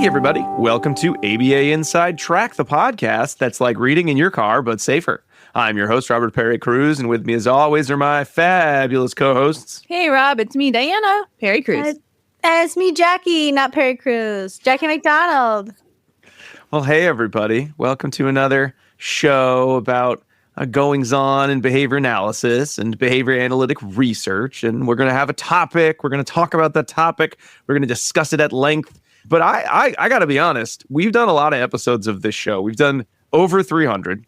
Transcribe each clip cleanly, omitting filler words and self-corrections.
everybody. Welcome to ABA Inside Track, the podcast that's like reading in your car, but safer. I'm your host, Robert Perry Cruz, and with me, as always, are my fabulous co-hosts. Hey, Rob, it's me, Diana Perry Cruz. It's me, Jackie, not Perry Cruz. Jackie McDonald. Well, hey, everybody. Welcome to another show about goings-on in behavior analysis and behavior analytic research. And we're going to have a topic. We're going to talk about that topic. We're going to discuss it at length. But I got to be honest, we've done a lot of episodes of this show. We've done over 300.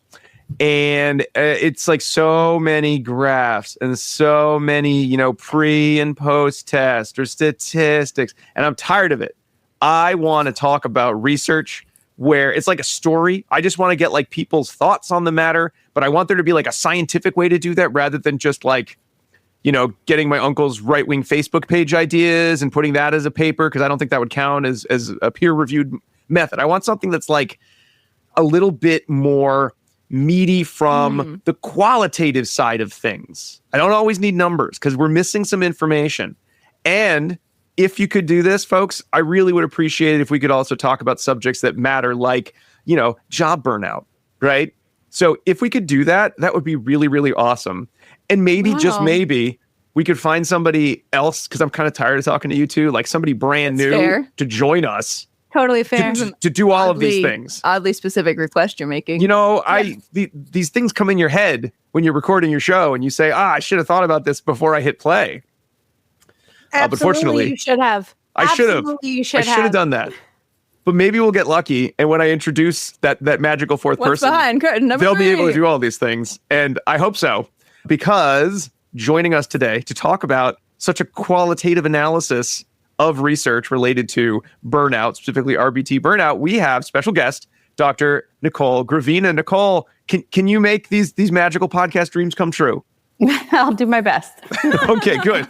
And it's like so many graphs and so many, pre and post test or statistics. And I'm tired of it. I want to talk about research where it's like a story. I just want to get like people's thoughts on the matter, but I want there to be like a scientific way to do that rather than just like, getting my uncle's right-wing Facebook page ideas and putting that as a paper, because I don't think that would count as a peer-reviewed method. I want something that's like a little bit more meaty from the qualitative side of things. I don't always need numbers because we're missing some information. And if you could do this, folks, I really would appreciate it if we could also talk about subjects that matter, like, job burnout, right? So if we could do that, that would be really, really awesome. And maybe, just maybe, we could find somebody else, because I'm kind of tired of talking to you two, like somebody brand new to join us. Totally fair. To do all of these things. Oddly specific request you're making. These things come in your head when you're recording your show and you say, I should have thought about this before I hit play. Absolutely, but fortunately, you should have. I should have done that. But maybe we'll get lucky. And when I introduce that magical fourth person, they'll be able to do all these things. And I hope so, because joining us today to talk about such a qualitative analysis of research related to burnout, specifically RBT burnout, we have special guest, Dr. Nicole Gravina. Nicole, can you make these magical podcast dreams come true? I'll do my best. Okay, good.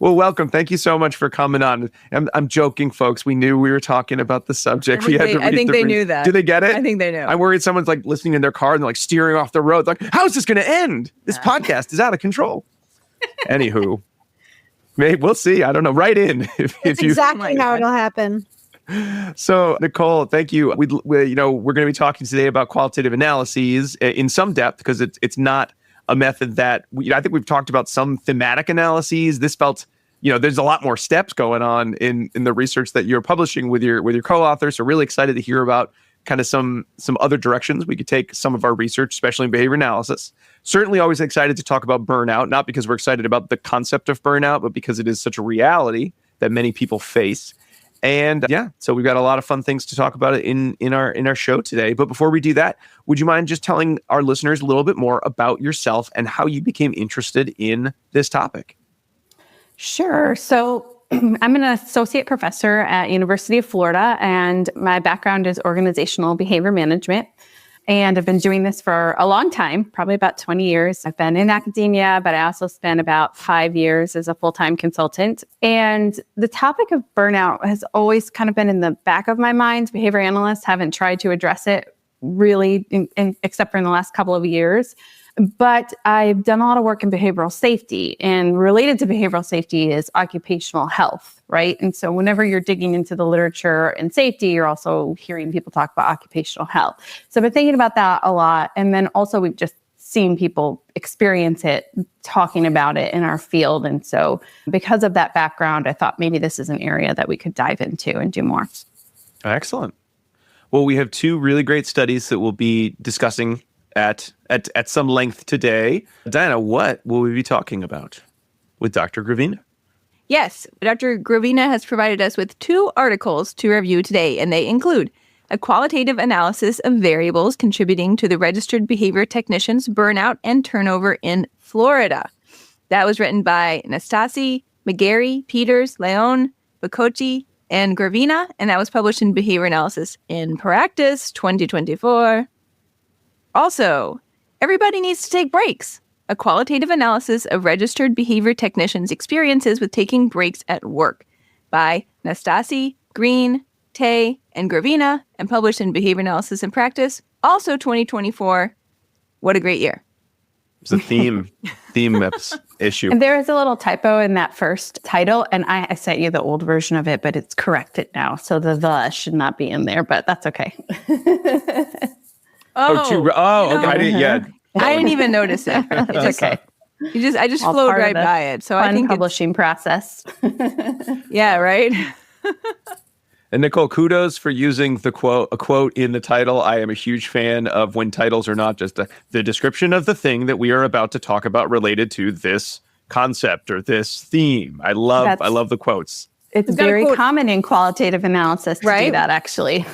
Well, welcome. Thank you so much for coming on. I'm joking, folks. We knew we were talking about the subject. I think they knew that. Do they get it? I think they knew. I'm worried someone's like listening in their car and they're like steering off the road. Like, how's this going to end? This podcast is out of contrwe Anywho, maybe we'll see. I don't know. Write in if you. Exactly how it'll happen. So, Nicole, thank you. We're going to be talking today about qualitative analyses in some depth, because it's not a method that I think we've talked about some thematic analyses. This felt, there's a lot more steps going on in the research that you're publishing with your co-authors. So really excited to hear about kind of some other directions we could take some of our research, especially in behavior analysis. Certainly always excited to talk about burnout, not because we're excited about the concept of burnout, but because it is such a reality that many people face. And so we've got a lot of fun things to talk about in our show today. But before we do that, would you mind just telling our listeners a little bit more about yourself and how you became interested in this topic? Sure. So I'm an associate professor at University of Florida, and my background is organizational behavior management. And I've been doing this for a long time, probably about 20 years. I've been in academia, but I also spent about 5 years as a full-time consultant. And the topic of burnout has always kind of been in the back of my mind. Behavior analysts haven't tried to address it really, except for in the last couple of years. But I've done a lot of work in behavioral safety, and related to behavioral safety is occupational health, right? And so whenever you're digging into the literature and safety, you're also hearing people talk about occupational health. So I've been thinking about that a lot. And then also we've just seen people experience it, talking about it in our field. And so because of that background, I thought maybe this is an area that we could dive into and do more. Excellent. Well, we have two really great studies that we'll be discussing at some length today. Diana, what will we be talking about with Dr. Gravina? Yes, Dr. Gravina has provided us with 2 articles to review today, and they include a qualitative analysis of variables contributing to the registered behavior technicians' burnout and turnover in Florida. That was written by Nastasi, McGarry, Peters, Leon, Bacocci, and Gravina, and that was published in Behavior Analysis in Practice 2024. Also, Everybody Needs to Take Breaks, a qualitative analysis of registered behavior technicians' experiences with taking breaks at work by Nastasi, Green, Tay, and Gravina, and published in Behavior Analysis in Practice, also 2024. What a great year. It's a theme issue. And there is a little typo in that first title, and I sent you the old version of it, but it's corrected now. So the should not be in there, but that's okay. Okay. I didn't even notice it. It's okay. I just All flowed part of right the by it. So I fun think publishing process. yeah, right. And Nicole, kudos for using a quote in the title. I am a huge fan of when titles are not just the description of the thing that we are about to talk about related to this concept or this theme. I love the quotes. It's very common in qualitative analysis to do that, actually.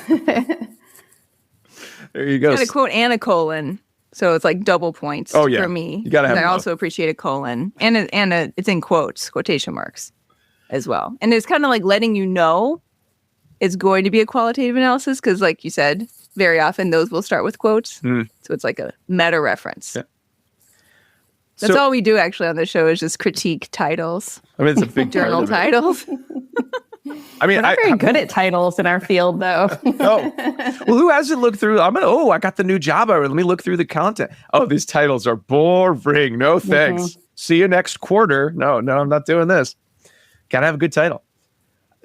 There you go. Got a quote and a colon. So it's like double points for me. You gotta have I both. also appreciate a colon. And it's in quotes, quotation marks as well. And it's kind of like letting you know it's going to be a qualitative analysis because, like you said, very often those will start with quotes. So it's like a meta reference. Yeah. That's all we do actually on the show is just critique titles. I mean, it's a big journal titles. I mean, We're not very good at titles in our field, though. Well, who hasn't looked through? I got the new job. Let me look through the content. Oh, these titles are boring. No thanks. See you next quarter. No, I'm not doing this. Gotta have a good title.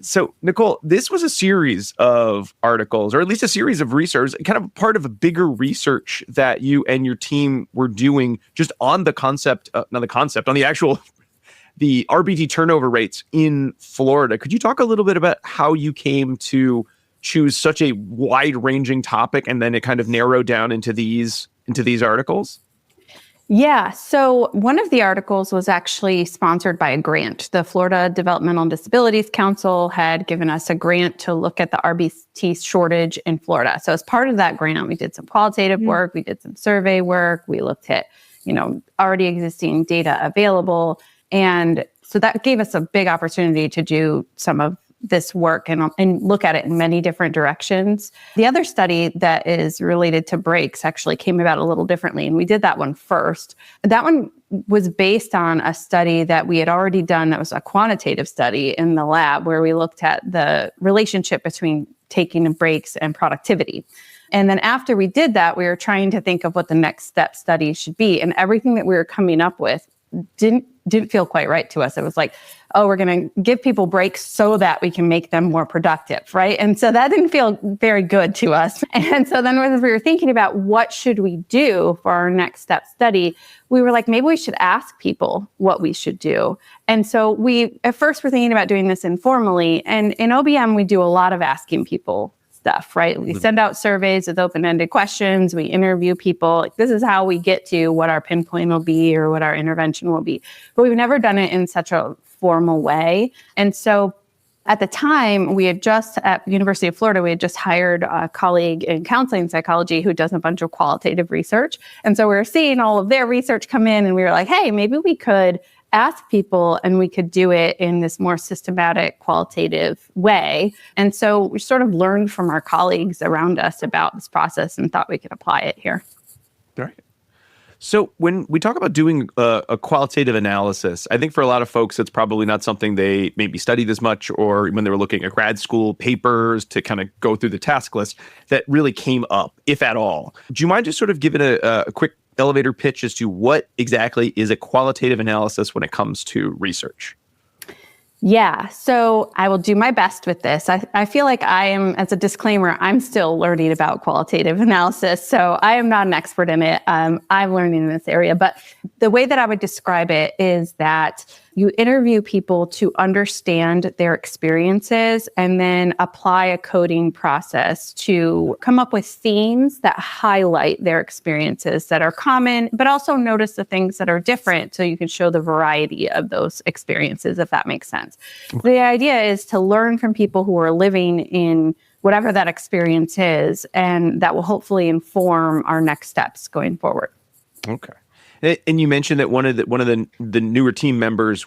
So, Nicole, this was a series of articles, or at least a series of research, kind of part of a bigger research that you and your team were doing just on the concept, on the actual, the RBT turnover rates in Florida. Could you talk a little bit about how you came to choose such a wide-ranging topic and then it kind of narrowed down into these articles? Yeah. So one of the articles was actually sponsored by a grant. The Florida Developmental Disabilities Council had given us a grant to look at the RBT shortage in Florida. So as part of that grant, we did some qualitative work, we did some survey work, we looked at, already existing data available. And so that gave us a big opportunity to do some of this work and look at it in many different directions. The other study that is related to breaks actually came about a little differently, and we did that one first. That one was based on a study that we had already done that was a quantitative study in the lab where we looked at the relationship between taking breaks and productivity. And then after we did that, we were trying to think of what the next step study should be, and everything that we were coming up with didn't feel quite right to us. It was like, oh, we're going to give people breaks so that we can make them more productive, right? And so that didn't feel very good to us. And so then as we were thinking about what should we do for our next step study, we were like, maybe we should ask people what we should do. And so we, at first, were thinking about doing this informally. And in OBM, we do a lot of asking people stuff, right? We send out surveys with open-ended questions. We interview people. This is how we get to what our pinpoint will be or what our intervention will be. But we've never done it in such a formal way. And so at the time, at University of Florida, we had just hired a colleague in counseling psychology who does a bunch of qualitative research. And so we were seeing all of their research come in, and we were like, hey, maybe we could ask people and we could do it in this more systematic, qualitative way. And so we sort of learned from our colleagues around us about this process and thought we could apply it here. Right. So when we talk about doing a qualitative analysis, I think for a lot of folks, it's probably not something they maybe studied as much, or when they were looking at grad school papers to kind of go through the task list that really came up, if at all. Do you mind just sort of giving a quick elevator pitch as to what exactly is a qualitative analysis when it comes to research? Yeah, so I will do my best with this. I feel like I am, as a disclaimer, I'm still learning about qualitative analysis, so I am not an expert in it. I'm learning in this area, but the way that I would describe it is that you interview people to understand their experiences and then apply a coding process to come up with themes that highlight their experiences that are common, but also notice the things that are different so you can show the variety of those experiences, if that makes sense. The idea is to learn from people who are living in whatever that experience is, and that will hopefully inform our next steps going forward. Okay. And you mentioned that one of the newer team members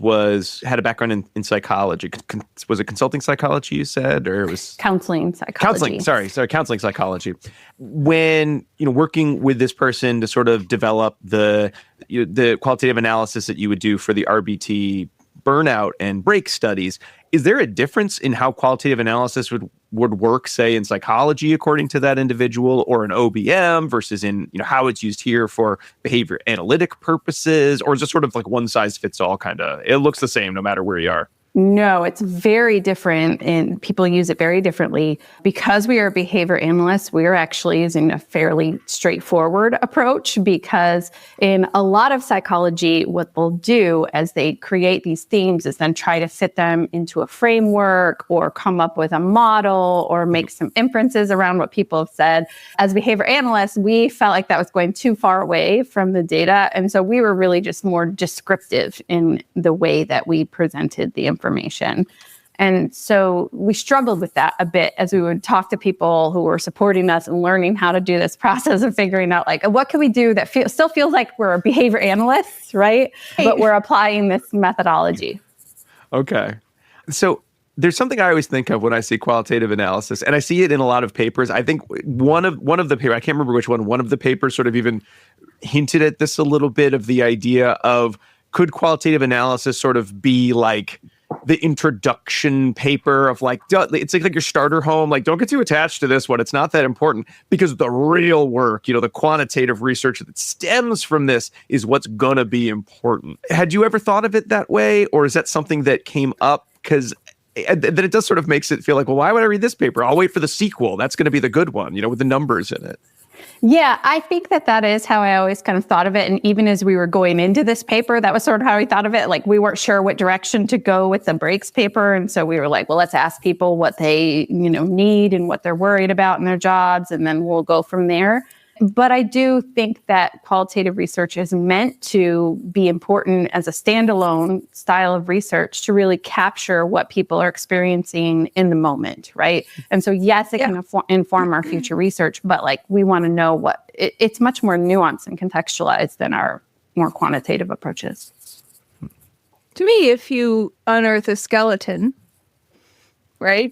had a background in psychology. Was it consulting psychology you said, or it was counseling psychology? Counseling psychology. When working with this person to sort of develop the qualitative analysis that you would do for the RBT burnout and break studies. Is there a difference in how qualitative analysis would work, say, in psychology according to that individual, or in OBM versus in how it's used here for behavior analytic purposes? Or is it sort of like one size fits all kind of? It looks the same no matter where you are. No, it's very different, and people use it very differently. Because we are behavior analysts, we are actually using a fairly straightforward approach, because in a lot of psychology, what they'll do as they create these themes is then try to fit them into a framework or come up with a model or make some inferences around what people have said. As behavior analysts, we felt like that was going too far away from the data. And so we were really just more descriptive in the way that we presented the information. And so we struggled with that a bit as we would talk to people who were supporting us and learning how to do this process of figuring out, like, what can we do that still feels like we're behavior analysts, right? But we're applying this methodology. Okay. So there's something I always think of when I see qualitative analysis, and I see it in a lot of papers. I think one of the papers, I can't remember which one of the papers sort of even hinted at this a little bit, of the idea of, could qualitative analysis sort of be like the introduction paper of like, it's like your starter home, like, don't get too attached to this one. It's not that important, because the real work, the quantitative research that stems from this is what's going to be important. Had you ever thought of it that way? Or is that something that came up? Because then it does sort of makes it feel like, well, why would I read this paper? I'll wait for the sequel. That's going to be the good one, with the numbers in it. Yeah, I think that is how I always kind of thought of it. And even as we were going into this paper, that was sort of how we thought of it. Like, we weren't sure what direction to go with the breaks paper. And so we were like, well, let's ask people what they, need and what they're worried about in their jobs. And then we'll go from there. But I do think that qualitative research is meant to be important as a standalone style of research to really capture what people are experiencing in the moment, right? And so, yes, it can inform our future research, but like, we want to know what it's much more nuanced and contextualized than our more quantitative approaches. To me, if you unearth a skeleton, right?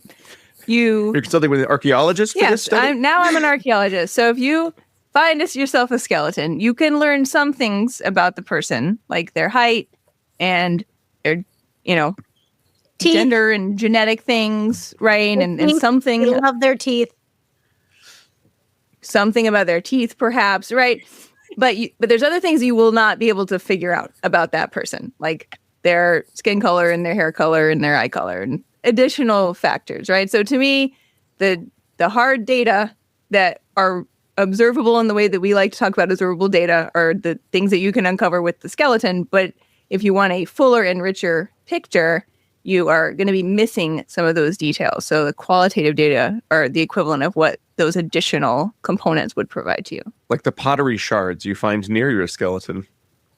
You're consulting with an archaeologist for this study? I'm an archaeologist. So if you find yourself a skeleton, you can learn some things about the person, like their height and their, teeth, gender and genetic things, right? And something. They love their teeth. Something about their teeth, perhaps, right? But there's other things you will not be able to figure out about that person, like their skin color and their hair color and their eye color and additional factors, right? So to me, the hard data that are observable in the way that we like to talk about observable data are the things that you can uncover with the skeleton. But if you want a fuller and richer picture, you are going to be missing some of those details. So the qualitative data are the equivalent of what those additional components would provide to you. Like the pottery shards you find near your skeleton.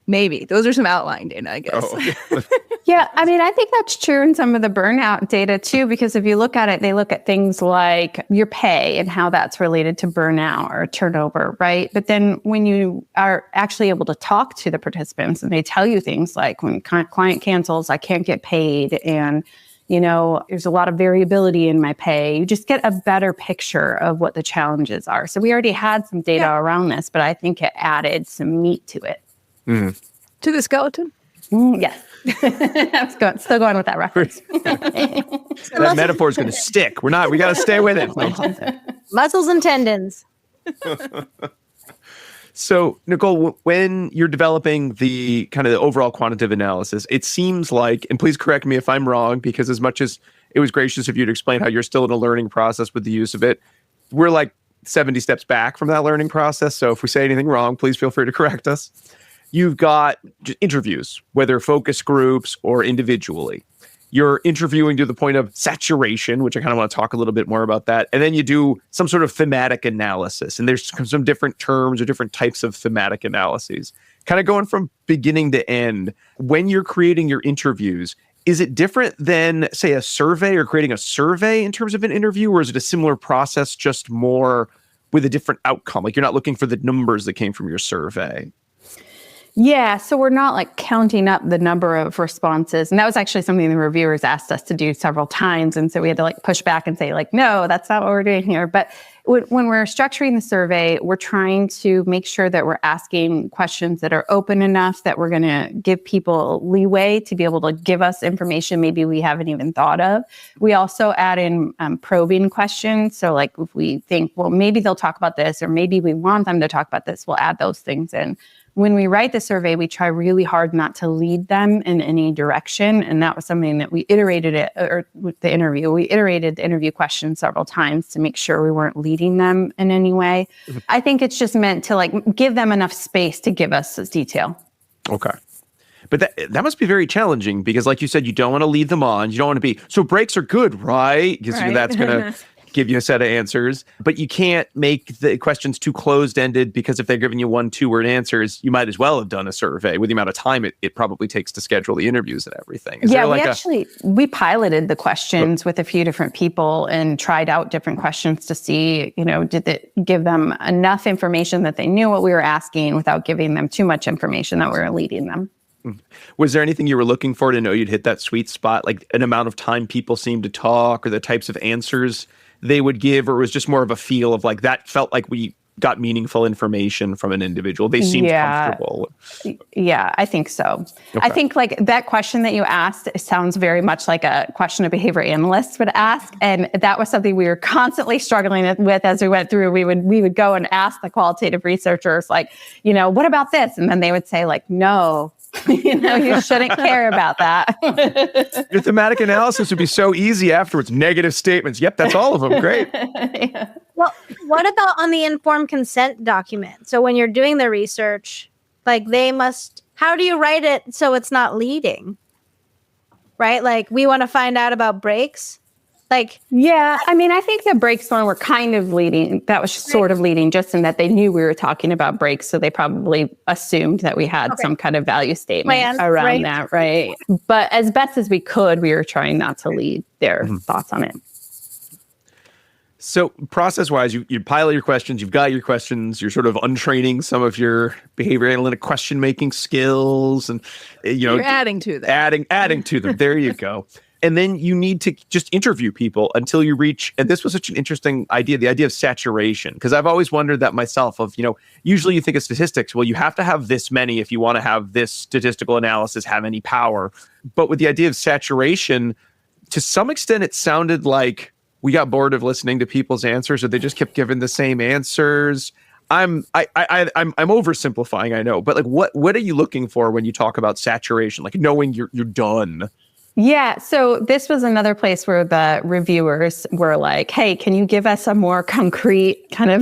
Maybe. Those are some outlying data, I guess. Oh, okay. Yeah, I mean, I think that's true in some of the burnout data too, because if you look at it, they look at things like your pay and how that's related to burnout or turnover, right? But then when you are actually able to talk to the participants and they tell you things like, when client cancels, I can't get paid, and there's a lot of variability in my pay, you just get a better picture of what the challenges are. So we already had some data around this, but I think it added some meat to it. Mm-hmm. To the skeleton? Yes. I'm still going with that reference. That metaphor is going to stick. We got to stay with it. Muscles and tendons. So, Nicole, when you're developing the kind of the overall quantitative analysis, it seems like, and please correct me if I'm wrong, because as much as it was gracious of you to explain how you're still in a learning process with the use of it, we're like 70 steps back from that learning process. So if we say anything wrong, please feel free to correct us. You've got interviews, whether focus groups or individually. You're interviewing to the point of saturation, which I kind of want to talk a little bit more about that. And then you do some sort of thematic analysis. And there's some different terms or different types of thematic analyses. Kind of going from beginning to end. When you're creating your interviews, is it different than, say, a survey or creating a survey in terms of an interview? Or is it a similar process, just more with a different outcome? Like, you're not looking for the numbers that came from your survey. Yeah, so we're not like counting up the number of responses. And that was actually something the reviewers asked us to do several times. And so we had to like push back and say like, no, that's not what we're doing here. But when we're structuring the survey, we're trying to make sure that we're asking questions that are open enough that we're going to give people leeway to be able to give us information maybe we haven't even thought of. We also add in probing questions. So like if we think, well, maybe they'll talk about this, or maybe we want them to talk about this, we'll add those things in. When we write the survey, we try really hard not to lead them in any direction. And that was something that we iterated with the interview. We iterated the interview questions several times to make sure we weren't leading them in any way. I think it's just meant to like give them enough space to give us this detail. Okay. But that must be very challenging because like you said, you don't want to lead them on. You don't want to be, so breaks are good, right? Because that's going to give you a set of answers, but you can't make the questions too closed-ended because if they're giving you 1, 2-word answers, you might as well have done a survey with the amount of time it probably takes to schedule the interviews and everything. We piloted the questions with a few different people and tried out different questions to see, did it give them enough information that they knew what we were asking without giving them too much information that we were leading them. Was there anything you were looking for to know you'd hit that sweet spot, like an amount of time people seem to talk or the types of answers they would give, or was just more of a feel of like that felt like we got meaningful information from an individual? They seemed comfortable. Yeah, I think so. Okay. I think like that question that you asked sounds very much like a question a behavior analyst would ask. And that was something we were constantly struggling with as we went through. We would go and ask the qualitative researchers like, what about this? And then they would say like, no, you shouldn't care about that. Your thematic analysis would be so easy afterwards. Negative statements. Yep, that's all of them. Great. Yeah. Well, what about on the informed consent document? So when you're doing the research, like how do you write it so it's not leading? Right? Like we want to find out about breaks. I think the breaks one were kind of leading. That was sort of leading just in that they knew we were talking about breaks. So they probably assumed that we had some kind of value statement around that, right? But as best as we could, we were trying not to lead their thoughts on it. So process-wise, you pilot your questions, you've got your questions, you're sort of untraining some of your behavior analytic question-making skills. And, you're adding to them. Adding to them. There you go. And then you need to just interview people until you reach, and this was such an interesting idea, the idea of saturation, because I've always wondered that myself of, usually you think of statistics, well, you have to have this many if you want to have this statistical analysis have any power. But with the idea of saturation, to some extent, it sounded like we got bored of listening to people's answers, or they just kept giving the same answers. I'm oversimplifying, I know, but like, what are you looking for when you talk about saturation? Like knowing you're done. Yeah. So this was another place where the reviewers were like, hey, can you give us a more concrete kind of,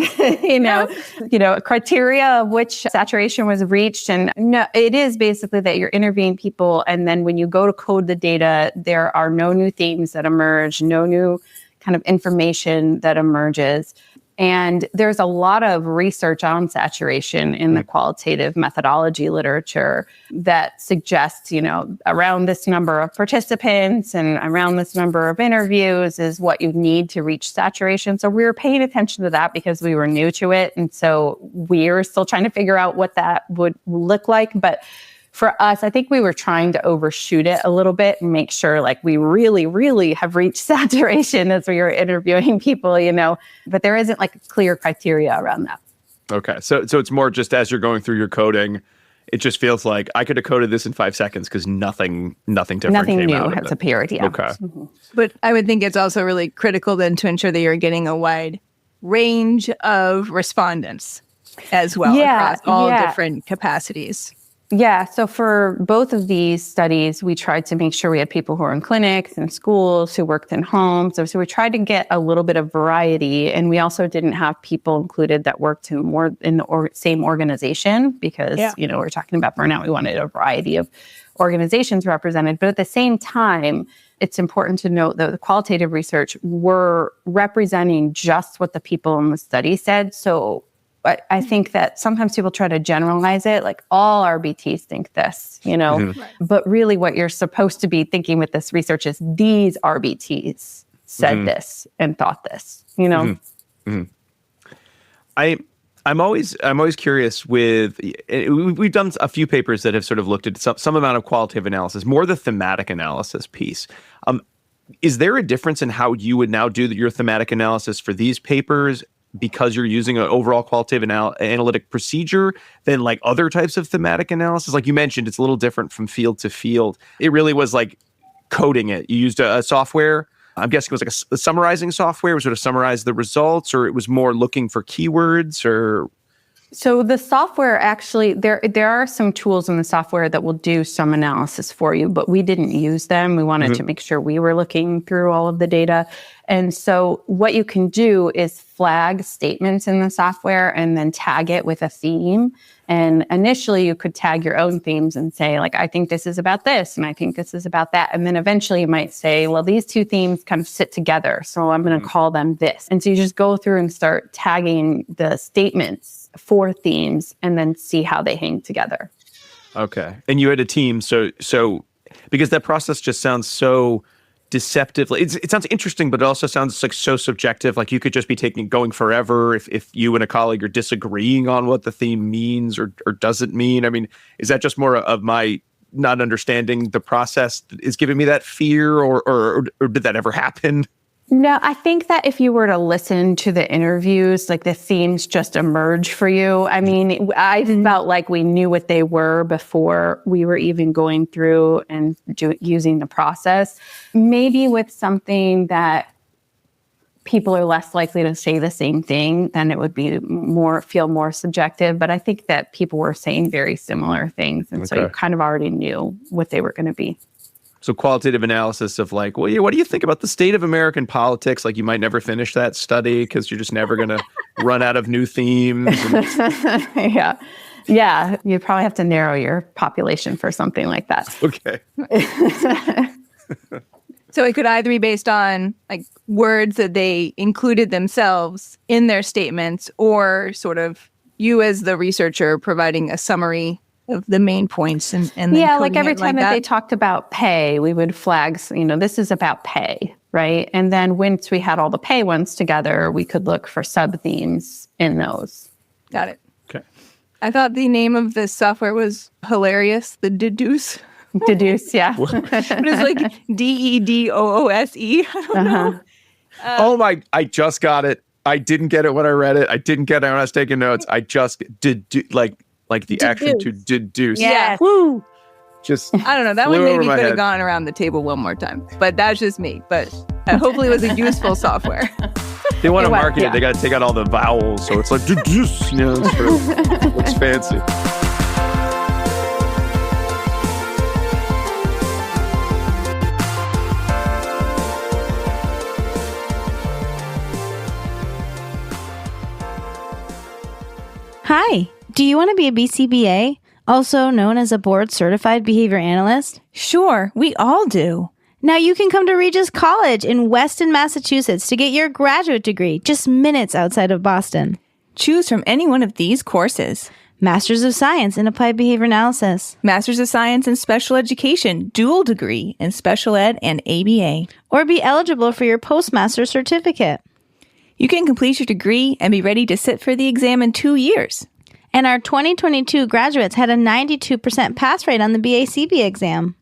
criteria of which saturation was reached? And no, it is basically that you're interviewing people. And then when you go to code the data, there are no new themes that emerge, no new kind of information that emerges. And there's a lot of research on saturation in the qualitative methodology literature that suggests, around this number of participants and around this number of interviews is what you need to reach saturation. So we were paying attention to that because we were new to it. And so we were still trying to figure out what that would look like. But for us, I think we were trying to overshoot it a little bit and make sure like we really, really have reached saturation as we were interviewing people, but there isn't like a clear criteria around that. Okay. So it's more just as you're going through your coding, it just feels like I could have coded this in 5 seconds because nothing different Nothing came new out has appeared. Yeah. Okay. Mm-hmm. But I would think it's also really critical then to ensure that you're getting a wide range of respondents as well across all different capacities. Yeah. So for both of these studies, we tried to make sure we had people who were in clinics and schools, who worked in homes. So we tried to get a little bit of variety. And we also didn't have people included that worked in the same organization because, we're talking about burnout. We wanted a variety of organizations represented. But at the same time, it's important to note that the qualitative research were representing just what the people in the study said. So I think that sometimes people try to generalize it, like all RBTs think this, but really what you're supposed to be thinking with this research is these RBTs said this and thought this, I I'm always curious with, we've done a few papers that have sort of looked at some amount of qualitative analysis, more the thematic analysis piece. Is there a difference in how you would now do your thematic analysis for these papers because you're using an overall qualitative analytic procedure than like other types of thematic analysis? Like you mentioned, it's a little different from field to field. It really was like coding it. You used a software. I'm guessing it was like a summarizing software, was sort of summarize the results, or it was more looking for keywords, or... So the software actually, there are some tools in the software that will do some analysis for you, but we didn't use them. We wanted to make sure we were looking through all of the data. And so what you can do is flag statements in the software and then tag it with a theme. And initially you could tag your own themes and say, like, I think this is about this, and I think this is about that. And then eventually you might say, well, these two themes kind of sit together, so I'm going to call them this. And so you just go through and start tagging the statements for themes and then see how they hang together. Okay. And you had a team, so because that process just sounds so deceptive. It sounds interesting, but it also sounds like so subjective. Like you could just be going forever if you and a colleague are disagreeing on what the theme means or doesn't mean. I mean, is that just more of my not understanding the process that is giving me that fear, or did that ever happen? No, I think that if you were to listen to the interviews, like the themes just emerge for you. I mean, I felt like we knew what they were before we were even going through and using the process. Maybe with something that people are less likely to say the same thing, then it would be feel more subjective. But I think that people were saying very similar things. And so you kind of already knew what they were going to be. So qualitative analysis of like, well, what do you think about the state of American politics? Like you might never finish that study because you're just never going to run out of new themes. Yeah. Yeah. You'd probably have to narrow your population for something like that. Okay. So it could either be based on like words that they included themselves in their statements, or sort of you as the researcher providing a summary of the main points and then like every time that they talked about pay, we would flag, this is about pay, right? And then once we had all the pay ones together, we could look for sub-themes in those. Got it. Okay. I thought the name of this software was hilarious, the Deduce. Deduce, yeah. It was like DEDOOSE. I don't know. Oh my, I just got it. I didn't get it when I read it. I didn't get it when I was taking notes. I just did like the action to deduce. Yes. Woo! Just I don't know. That one maybe could have gone around the table one more time, but that's just me. But hopefully it was a useful software. They want to market it. They got to take out all the vowels, so it's like deduce. It looks fancy. Hi. Do you want to be a BCBA, also known as a board certified behavior analyst? Sure, we all do. Now you can come to Regis College in Weston, Massachusetts to get your graduate degree, just minutes outside of Boston. Choose from any one of these courses. Masters of Science in Applied Behavior Analysis. Masters of Science in Special Education, dual degree in Special Ed and ABA. Or be eligible for your postmaster certificate. You can complete your degree and be ready to sit for the exam in 2 years. And our 2022 graduates had a 92% pass rate on the BACB exam.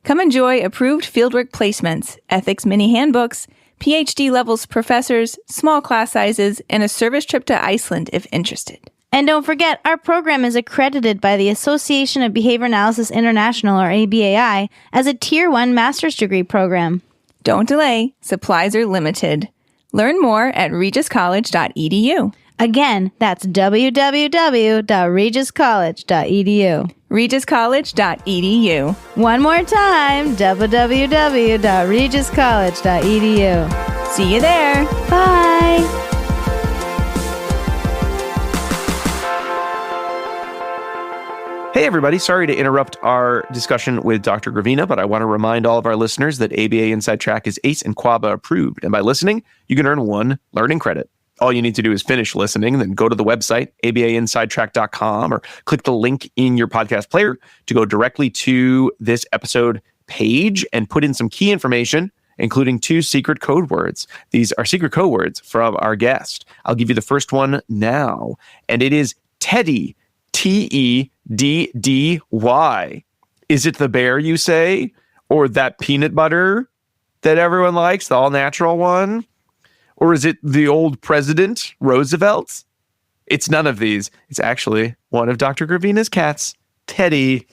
Come enjoy approved fieldwork placements, ethics mini handbooks, PhD levels professors, small class sizes, and a service trip to Iceland if interested. And don't forget, our program is accredited by the Association of Behavior Analysis International, or ABAI, as a Tier 1 master's degree program. Don't delay. Supplies are limited. Learn more at regiscollege.edu. Again, that's www.regiscollege.edu. regiscollege.edu. One more time, www.regiscollege.edu. See you there. Bye. Hey, everybody. Sorry to interrupt our discussion with Dr. Gravina, but I want to remind all of our listeners that ABA Inside Track is ACE and QABA approved. And by listening, you can earn 1 learning credit. All you need to do is finish listening, then go to the website, abainsidetrack.com, or click the link in your podcast player to go directly to this episode page and put in some key information. including 2 secret code words. These are secret code words from our guest. I'll give you the first one now, and it is Teddy, Teddy. Is it the bear, you say? Or that peanut butter that everyone likes, the all-natural one? Or is it the old president, Roosevelt? It's none of these. It's actually one of Dr. Gravina's cats, Teddy.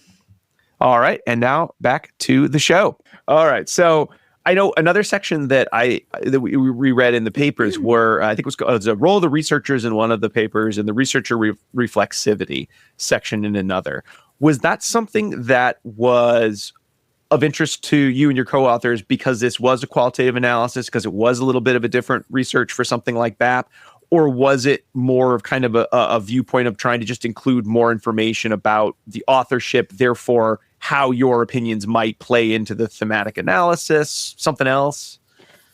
All right, and now back to the show. All right, so I know another section that we reread in the papers were, I think it was the role of the researchers in one of the papers and the researcher reflexivity section in another. Was that something that was of interest to you and your co-authors because this was a qualitative analysis, because it was a little bit of a different research for something like BAP? Or was it more of kind of a viewpoint of trying to just include more information about the authorship, therefore how your opinions might play into the thematic analysis, something else?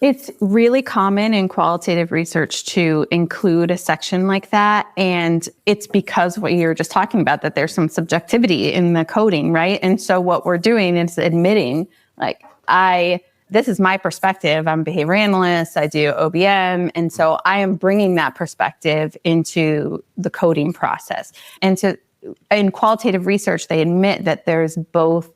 It's really common in qualitative research to include a section like that. And it's because what you were just talking about, that there's some subjectivity in the coding, right? And so what we're doing is admitting, like, this is my perspective. I'm a behavior analyst. I do OBM. And so I am bringing that perspective into the coding process. And so in qualitative research, they admit that there's both,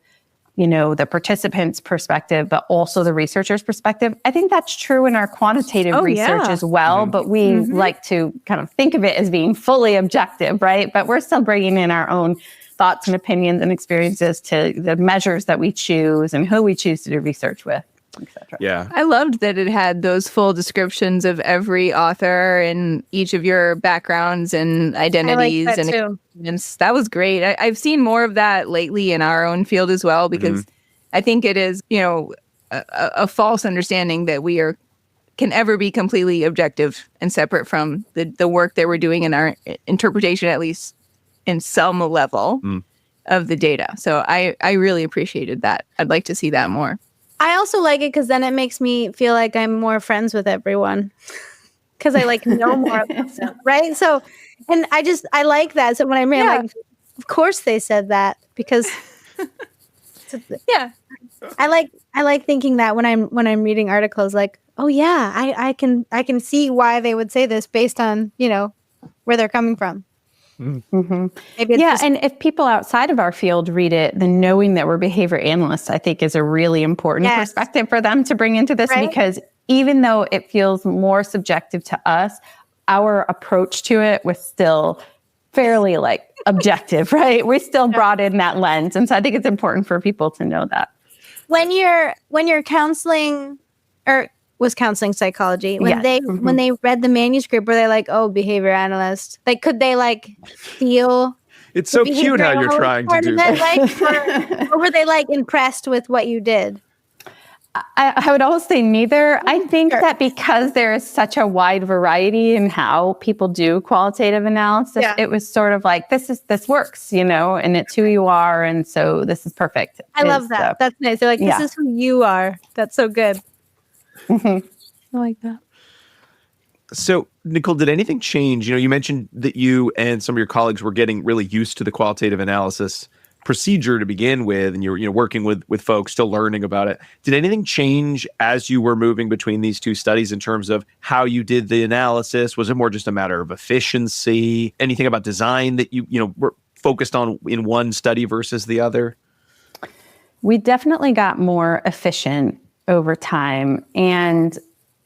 the participant's perspective, but also the researcher's perspective. I think that's true in our quantitative research as well, but we like to kind of think of it as being fully objective, right? But we're still bringing in our own thoughts and opinions and experiences to the measures that we choose and who we choose to do research with, etc. Yeah. I loved that it had those full descriptions of every author and each of your backgrounds and identities. I like that too. That was great. I've seen more of that lately in our own field as well, because I think it is, a false understanding that we can ever be completely objective and separate from the work that we're doing in our interpretation, at least in some level of the data. So I really appreciated that. I'd like to see that more. I also like it because then it makes me feel like I'm more friends with everyone because I know more about them, right? So, and I like that. So when I read, I'm like, of course they said that because yeah, I like thinking that when I'm reading articles, like, oh yeah, I can see why they would say this based on where they're coming from. Mm-hmm. Maybe it's and if people outside of our field read it, then knowing that we're behavior analysts, I think, is a really important perspective for them to bring into this, because even though it feels more subjective to us, our approach to it was still fairly objective, right? We still brought in that lens. And so I think it's important for people to know that. When you're counseling or was counseling psychology, when they read the manuscript, were they like, oh, behavior analyst? Could they feel it's so cute how you're trying to do that. Or were they impressed with what you did? I would always say neither. I think that because there is such a wide variety in how people do qualitative analysis, it was sort of this works, and it's who you are. And so this is perfect. I love that. That's nice. They're this is who you are. That's so good. I like that. So, Nicole, did anything change? You mentioned that you and some of your colleagues were getting really used to the qualitative analysis procedure to begin with, and you're working with folks still learning about it. Did anything change as you were moving between these two studies in terms of how you did the analysis? Was it more just a matter of efficiency? Anything about design that you were focused on in one study versus the other? We definitely got more efficient over time. And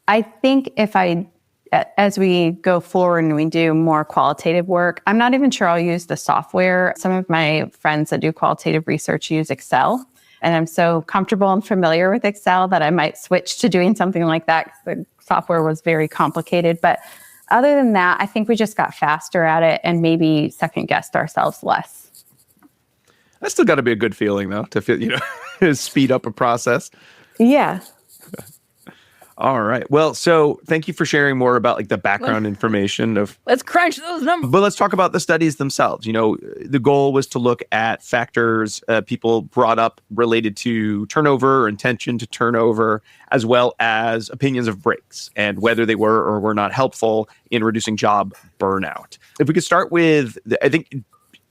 I think as we go forward and we do more qualitative work, I'm not even sure I'll use the software. Some of my friends that do qualitative research use Excel. And I'm so comfortable and familiar with Excel that I might switch to doing something like that because the software was very complicated. But other than that, I think we just got faster at it and maybe second-guessed ourselves less. That's still got to be a good feeling, though, to feel, speed up a process. Yeah. All right. Well, so thank you for sharing more about the background information of. Let's crunch those numbers. But let's talk about the studies themselves. The goal was to look at factors people brought up related to turnover or intention to turnover, as well as opinions of breaks and whether they were or were not helpful in reducing job burnout. If we could start with, I think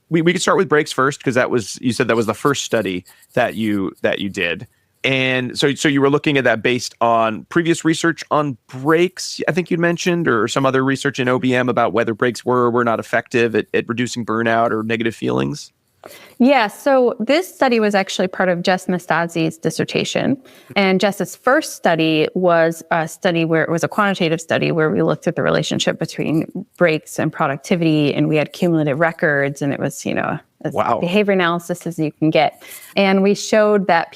we could start with breaks first, because you said that was the first study that you did. And so you were looking at that based on previous research on breaks, I think you'd mentioned, or some other research in OBM about whether breaks were or were not effective at reducing burnout or negative feelings? Yeah, so this study was actually part of Jess Nastasi's dissertation. And Jess's first study was a study where it was a quantitative study where we looked at the relationship between breaks and productivity, and we had cumulative records, and it was, as behavior analysis as you can get. And we showed that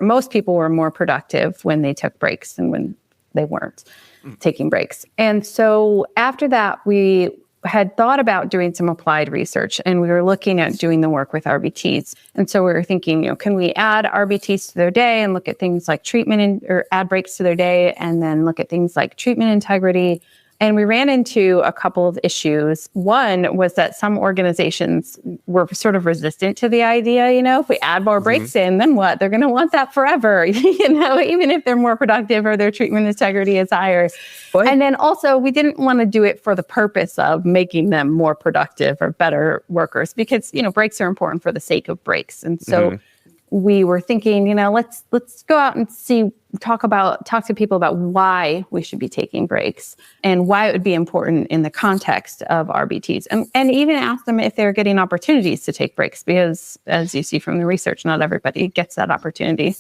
most people were more productive when they took breaks than when they weren't taking breaks. And so after that, we had thought about doing some applied research, and we were looking at doing the work with RBTs. And so we were thinking, can we add RBTs to their day and look at things like treatment or add breaks to their day, and then look at things like treatment integrity. And we ran into a couple of issues. One was that some organizations were sort of resistant to the idea, if we add more breaks in, then what? They're going to want that forever, even if they're more productive or their treatment integrity is higher. And then also, we didn't want to do it for the purpose of making them more productive or better workers, because, breaks are important for the sake of breaks. And so we were thinking, let's go out and talk to people about why we should be taking breaks and why it would be important in the context of RBTs, and even ask them if they're getting opportunities to take breaks, because as you see from the research, not everybody gets that opportunity.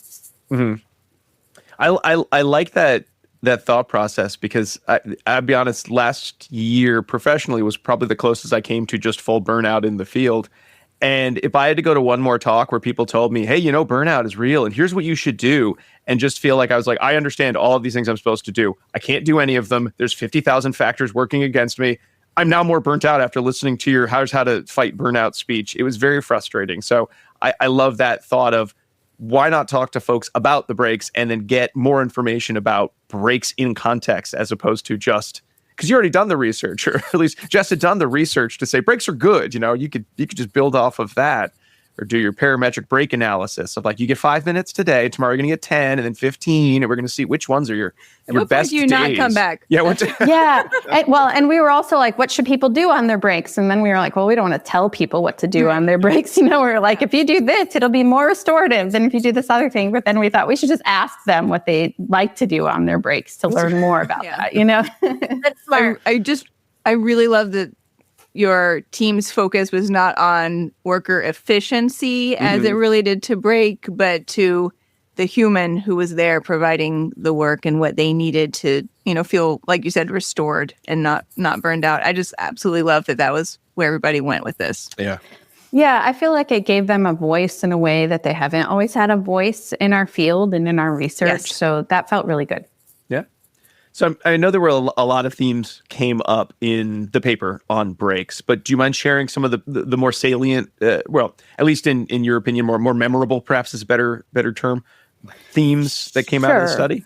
I like that thought process, because I'll be honest, last year professionally was probably the closest I came to just full burnout in the field. And if I had to go to one more talk where people told me, hey, burnout is real and here's what you should do, and just feel like I was like, I understand all of these things I'm supposed to do, I can't do any of them. There's 50,000 factors working against me. I'm now more burnt out after listening to your How to Fight Burnout speech. It was very frustrating. So I love that thought of, why not talk to folks about the breaks and then get more information about breaks in context, as opposed to just, because you already done the research, or at least Jess had done the research to say breaks are good. You could just build off of that, or do your parametric break analysis of like, you get 5 minutes today, tomorrow you're going to get 10, and then 15, and we're going to see which ones are your best days. Do you not come back? Yeah. Yeah. And we were also like, what should people do on their breaks? And then we were like, well, we don't want to tell people what to do on their breaks. We're like, if you do this, it'll be more restorative than if you do this other thing. But then we thought we should just ask them what they like to do on their breaks to learn more about that, That's smart. I really love that your team's focus was not on worker efficiency as it related to break, but to the human who was there providing the work and what they needed to, feel, like you said, restored and not burned out. I just absolutely love that was where everybody went with this. Yeah. Yeah, I feel like it gave them a voice in a way that they haven't always had a voice in our field and in our research. Yes. So that felt really good. Yeah. So I know there were a lot of themes came up in the paper on breaks, but do you mind sharing some of the more salient, at least in your opinion, more memorable, perhaps is a better term, themes that came out of the study?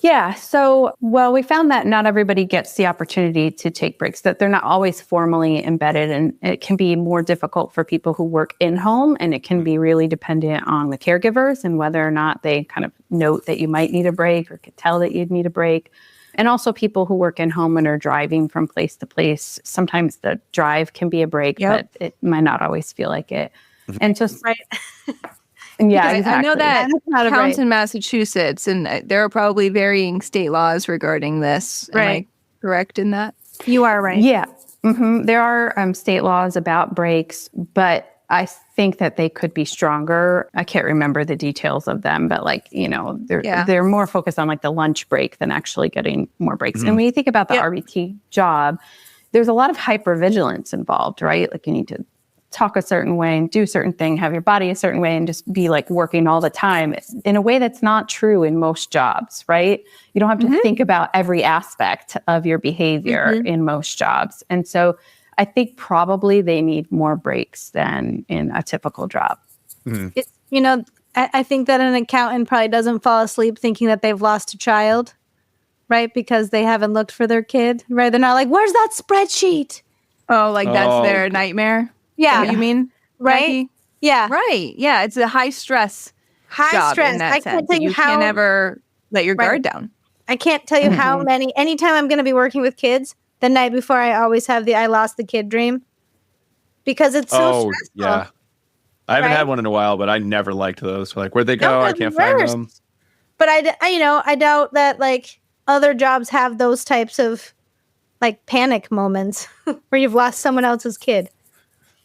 Yeah. So, we found that not everybody gets the opportunity to take breaks, that they're not always formally embedded, and it can be more difficult for people who work in home, and it can be really dependent on the caregivers and whether or not they kind of note that you might need a break or could tell that you'd need a break. And also people who work in home and are driving from place to place. Sometimes the drive can be a break, but it might not always feel like it. And just yeah, exactly. I know that counts in Massachusetts, and there are probably varying state laws regarding this. Am I correct in that? You are right. Yeah. There are state laws about breaks, but I think that they could be stronger. I can't remember the details of them, but they're more focused on like the lunch break than actually getting more breaks. And when you think about the RBT job, there's a lot of hypervigilance involved, right? Like you need to talk a certain way and do a certain thing, have your body a certain way, and just be like working all the time in a way that's not true in most jobs, right? You don't have to think about every aspect of your behavior in most jobs. And so I think probably they need more breaks than in a typical job. I think that an accountant probably doesn't fall asleep thinking that they've lost a child, right? Because they haven't looked for their kid, right? They're not like, where's that spreadsheet? Oh, like that's their nightmare? Yeah. You mean? Right? Becky? Yeah. Right. Yeah. It's a high stress job in that I sense. can't tell you how. Can't ever let your guard down. I can't tell you how many. Anytime I'm going to be working with kids, the night before I always have I lost the kid dream, because it's so stressful. Yeah. I haven't right? had one in a while, but I never liked those. Like, where'd they go? No, I they're can't the find worst. them. But I doubt that like other jobs have those types of like panic moments where you've lost someone else's kid.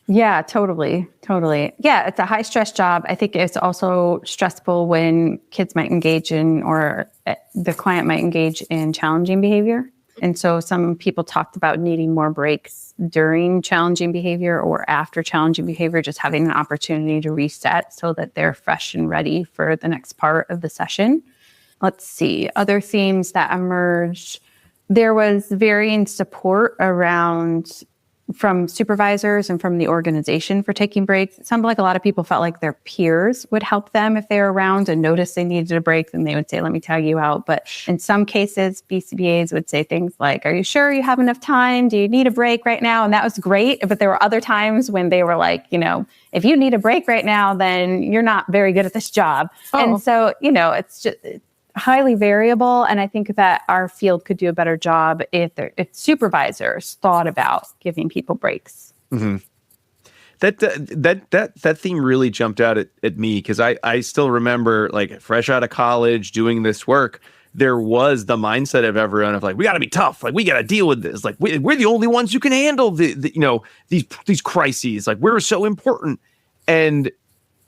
Yeah, totally. Totally. Yeah, it's a high stress job. I think it's also stressful when kids might engage in, or the client might engage in challenging behavior. And so some people talked about needing more breaks during challenging behavior or after challenging behavior, just having an opportunity to reset so that they're fresh and ready for the next part of the session. Let's see, other themes that emerged. There was varying support around from supervisors and from the organization for taking breaks. It sounded like a lot of people felt like their peers would help them if they were around and noticed they needed a break, then they would say, let me tag you out. But in some cases, BCBAs would say things like, are you sure you have enough time? Do you need a break right now? And that was great. But there were other times when they were like, if you need a break right now, then you're not very good at this job. Oh. And so, it's just highly variable. And I think that our field could do a better job if supervisors thought about giving people breaks. Mm-hmm. That theme really jumped out at me because I still remember, like, fresh out of college doing this work, there was the mindset of everyone of like, we got to be tough, like we got to deal with this, like we're the only ones who can handle these crises, like we're so important. And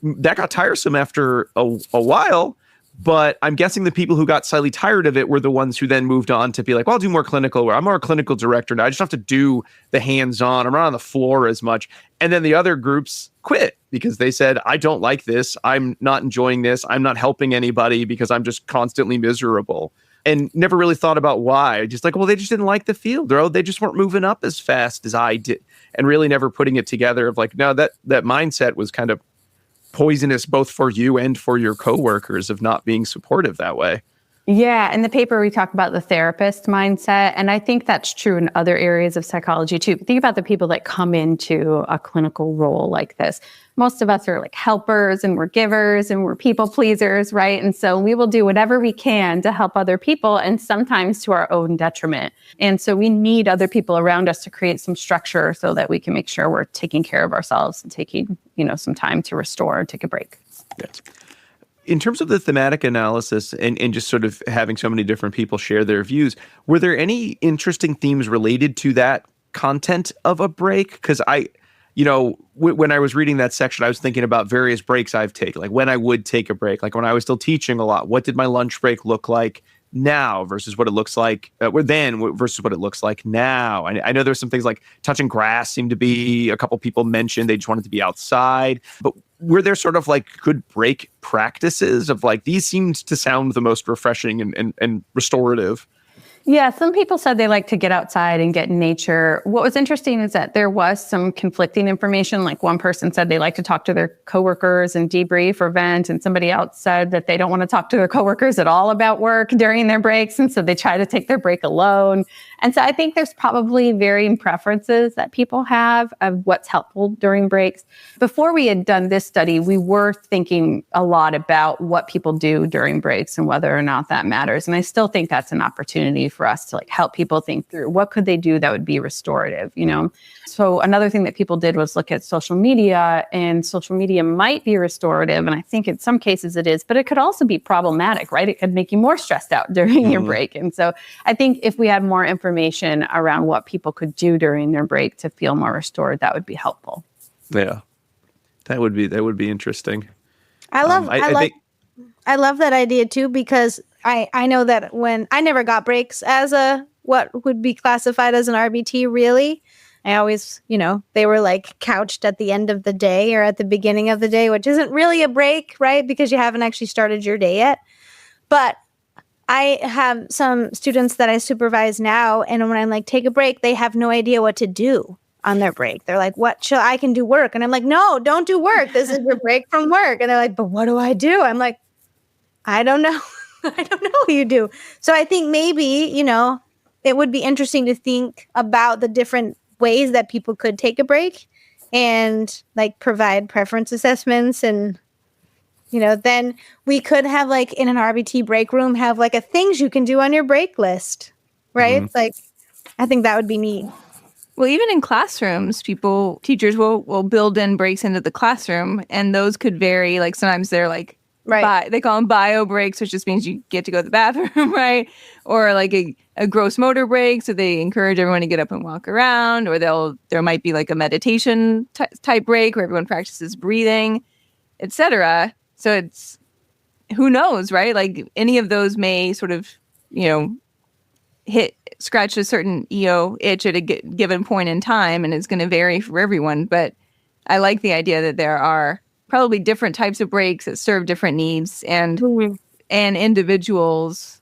that got tiresome after a while. But I'm guessing the people who got slightly tired of it were the ones who then moved on to be like, well, I'll do more clinical, where I'm more a clinical director now. I just don't have to do the hands-on. I'm not on the floor as much. And then the other groups quit because they said, I don't like this. I'm not enjoying this. I'm not helping anybody because I'm just constantly miserable. And never really thought about why. Just like, well, they just didn't like the field, or they just weren't moving up as fast as I did. And really never putting it together of like, no, that mindset was kind of poisonous both for you and for your coworkers of not being supportive that way. Yeah. In the paper, we talk about the therapist mindset. And I think that's true in other areas of psychology too. Think about the people that come into a clinical role like this. Most of us are like helpers and we're givers and we're people pleasers, right? And so we will do whatever we can to help other people, and sometimes to our own detriment. And so we need other people around us to create some structure so that we can make sure we're taking care of ourselves and taking, some time to restore and take a break. Yes. In terms of the thematic analysis and just sort of having so many different people share their views, were there any interesting themes related to that content of a break? Because when I was reading that section, I was thinking about various breaks I've taken, like when I would take a break, like when I was still teaching a lot, what did my lunch break look like now versus what it looks like then versus what it looks like now? I know there's some things like touching grass seemed to be, a couple people mentioned they just wanted to be outside, but were there sort of like good break practices of like, these seemed to sound the most refreshing and restorative? Yeah, some people said they like to get outside and get in nature. What was interesting is that there was some conflicting information. Like one person said they like to talk to their coworkers and debrief or vent, and somebody else said that they don't want to talk to their coworkers at all about work during their breaks, and so they try to take their break alone. And so I think there's probably varying preferences that people have of what's helpful during breaks. Before we had done this study, we were thinking a lot about what people do during breaks and whether or not that matters. And I still think that's an opportunity for us to like help people think through what could they do that would be restorative, So another thing that people did was look at social media, and social media might be restorative. And I think in some cases it is, but it could also be problematic, right? It could make you more stressed out during your break. And so I think if we had more information around what people could do during their break to feel more restored, that would be helpful. Yeah, that would be interesting. I love that idea too, because I know that when I never got breaks as what would be classified as an RBT, really. I always, they were like couched at the end of the day or at the beginning of the day, which isn't really a break, right? Because you haven't actually started your day yet. But I have some students that I supervise now, and when I'm like, take a break, they have no idea what to do on their break. They're like, I can do work. And I'm like, no, don't do work. This is your break from work. And they're like, but what do I do? I'm like, I don't know. I don't know what you do. So I think maybe, it would be interesting to think about the different ways that people could take a break and like provide preference assessments. And, then we could have like in an RBT break room, have like a things you can do on your break list, right? Mm-hmm. Like, I think that would be neat. Well, even in classrooms, teachers will build in breaks into the classroom, and those could vary. Like sometimes they're like, they call them bio breaks, which just means you get to go to the bathroom, right? Or like a gross motor break, so they encourage everyone to get up and walk around. Or there might be like a meditation type break where everyone practices breathing, etc. So it's, who knows, right? Like any of those may sort of, scratch a certain EO itch at a given point in time, and it's going to vary for everyone. But I like the idea that there are probably different types of breaks that serve different needs, and individuals,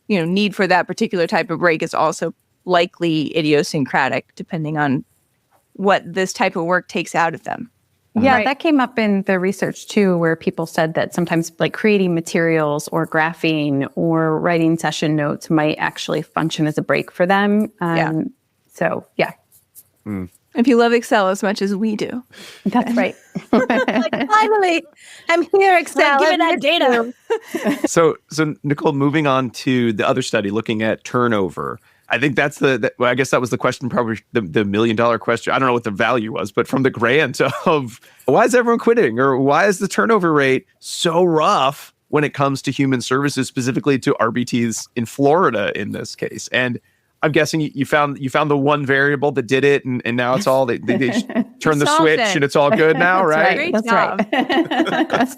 need for that particular type of break is also likely idiosyncratic, depending on what this type of work takes out of them. Yeah, that came up in the research too, where people said that sometimes like creating materials or graphing or writing session notes might actually function as a break for them. So, yeah. If you love Excel as much as we do. That's right. Finally, I'm here, Excel. Give me that data. So Nicole, moving on to the other study looking at turnover. I think that's I guess that was the question, probably the $1 million question. I don't know what the value was, but from the grant of why is everyone quitting, or why is the turnover rate so rough when it comes to human services, specifically to RBTs in Florida in this case? And I'm guessing you found the one variable that did it, and now it's all they turn the switch and it's all good now, right? Great That's job. Right.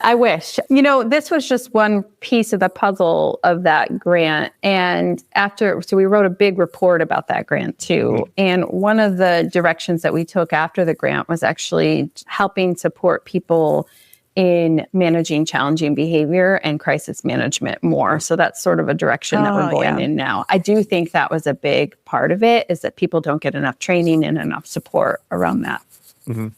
I wish. This was just one piece of the puzzle of that grant. And so we wrote a big report about that grant too. And one of the directions that we took after the grant was actually helping support people in managing challenging behavior and crisis management more. So that's sort of a direction that we're going in now. I do think that was a big part of it, is that people don't get enough training and enough support around that. Mm-hmm.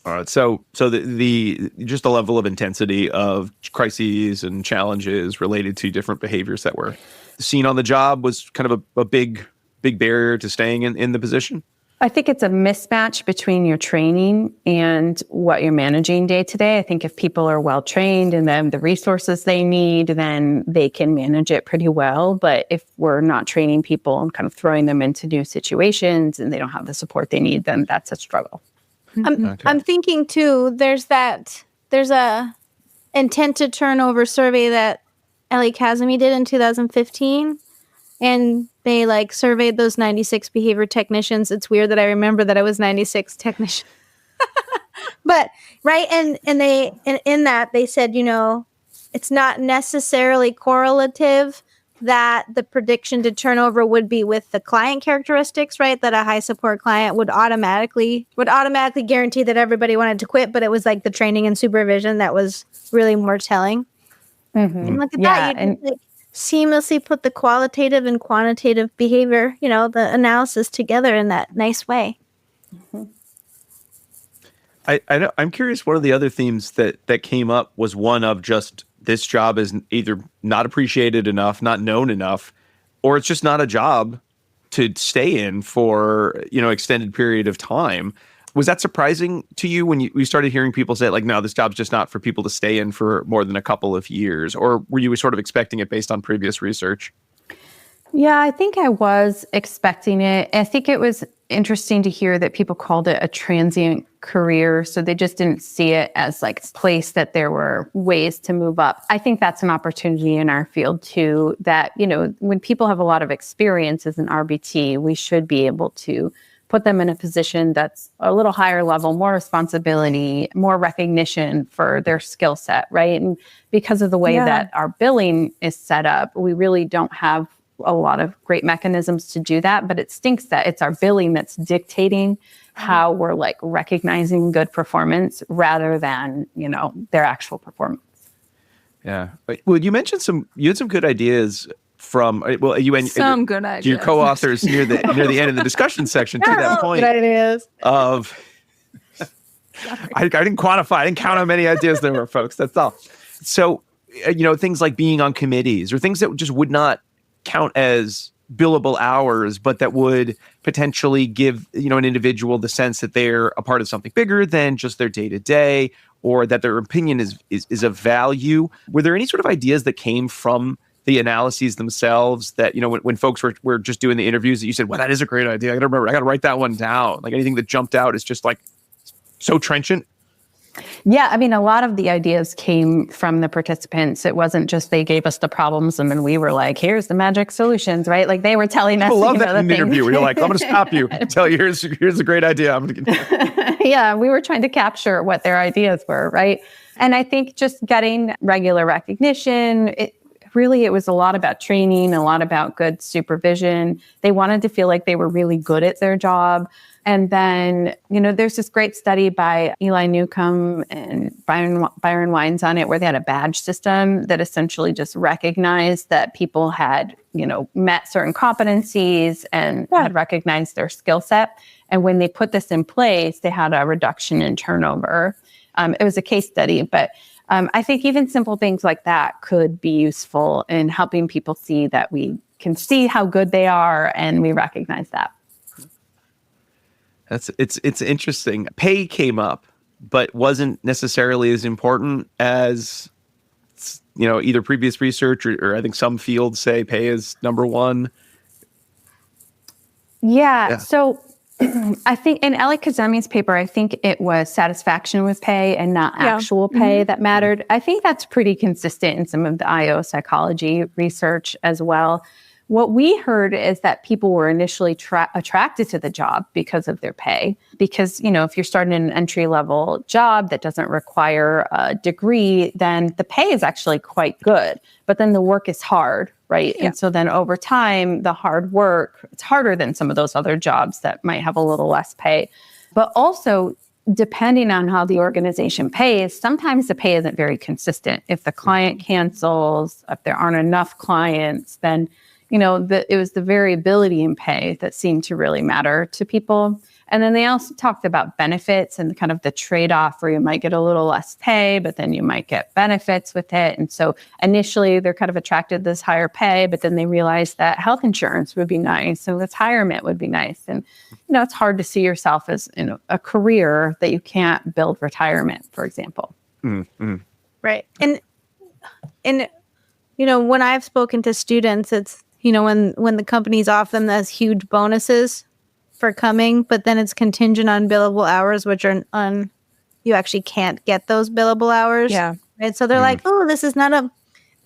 All right. So the just the level of intensity of crises and challenges related to different behaviors that were seen on the job was kind of a big barrier to staying in the position. I think it's a mismatch between your training and what you're managing day to day. I think if people are well trained and then the resources they need, then they can manage it pretty well. But if we're not training people and kind of throwing them into new situations and they don't have the support they need, then that's a struggle. I'm thinking too, there's a intent to turnover survey that Ellie Kazemi did in 2015, and they surveyed those 96 behavior technicians. It's weird that I remember that I was 96 technician. But right, and in that they said, it's not necessarily correlative that the prediction to turnover would be with the client characteristics, right? That a high support client would automatically guarantee that everybody wanted to quit, but it was like the training and supervision that was really more telling. Mm-hmm. And look at that. You just, seamlessly put the qualitative and quantitative behavior, the analysis together in that nice way. Mm-hmm. I know, I'm curious, one of the other themes that came up was one of just this job is either not appreciated enough, not known enough, or it's just not a job to stay in for, extended period of time. Was that surprising to you when you started hearing people say no, this job's just not for people to stay in for more than a couple of years? Or were you sort of expecting it based on previous research? Yeah, I think I was expecting it. I think it was interesting to hear that people called it a transient career. So they just didn't see it as a place that there were ways to move up. I think that's an opportunity in our field too, that, when people have a lot of experience as an RBT, we should be able to put them in a position that's a little higher level, more responsibility, more recognition for their skill set, right? And because of the way that our billing is set up, we really don't have a lot of great mechanisms to do that, but it stinks that it's our billing that's dictating how we're recognizing good performance rather than, their actual performance. Yeah. Well, you mentioned you had some good ideas from, you and some good ideas. Your co-authors near the end of the discussion section to that point good ideas. Of, I didn't quantify, I didn't count how many ideas there were, folks. That's all. So, things like being on committees or things that just would not count as billable hours, but that would potentially give, an individual the sense that they're a part of something bigger than just their day-to-day, or that their opinion is of value. Were there any sort of ideas that came from the analyses themselves that, when folks were just doing the interviews that you said, well, that is a great idea. I got to write that one down. Like anything that jumped out is just like so trenchant. Yeah, I mean, a lot of the ideas came from the participants. It wasn't just they gave us the problems and then we were like, here's the magic solutions, right? Like they were telling us. I love that in an interview where you're like, I'm going to stop you and tell you, here's a great idea. Yeah, we were trying to capture what their ideas were, right? And I think just getting regular recognition, it was a lot about training, a lot about good supervision. They wanted to feel like they were really good at their job. And then, there's this great study by Eli Newcomb and Byron Wines on it, where they had a badge system that essentially just recognized that people had, met certain competencies and had recognized their skill set. And when they put this in place, they had a reduction in turnover. It was a case study, but I think even simple things like that could be useful in helping people see that we can see how good they are and we recognize that. It's interesting. Pay came up, but wasn't necessarily as important as, either previous research or I think some fields say pay is number one. Yeah. So I think in Ellie Kazemi's paper, I think it was satisfaction with pay and not actual pay that mattered. I think that's pretty consistent in some of the IO psychology research as well. What we heard is that people were initially attracted to the job because of their pay. Because, if you're starting an entry-level job that doesn't require a degree, then the pay is actually quite good. But then the work is hard, right? Yeah. And so then over time, the hard work, it's harder than some of those other jobs that might have a little less pay. But also, depending on how the organization pays, sometimes the pay isn't very consistent. If the client cancels, if there aren't enough clients, then it was the variability in pay that seemed to really matter to people. And then they also talked about benefits and kind of the trade-off where you might get a little less pay, but then you might get benefits with it. And so initially they're kind of attracted to this higher pay, but then they realized that health insurance would be nice. So retirement would be nice. And, it's hard to see yourself as a career that you can't build retirement, for example. Mm-hmm. Right. And when I've spoken to students, it's, when the companies offer them those huge bonuses for coming, but then it's contingent on billable hours, which are you actually can't get those billable hours. Yeah. Right. So they're like, oh, this is not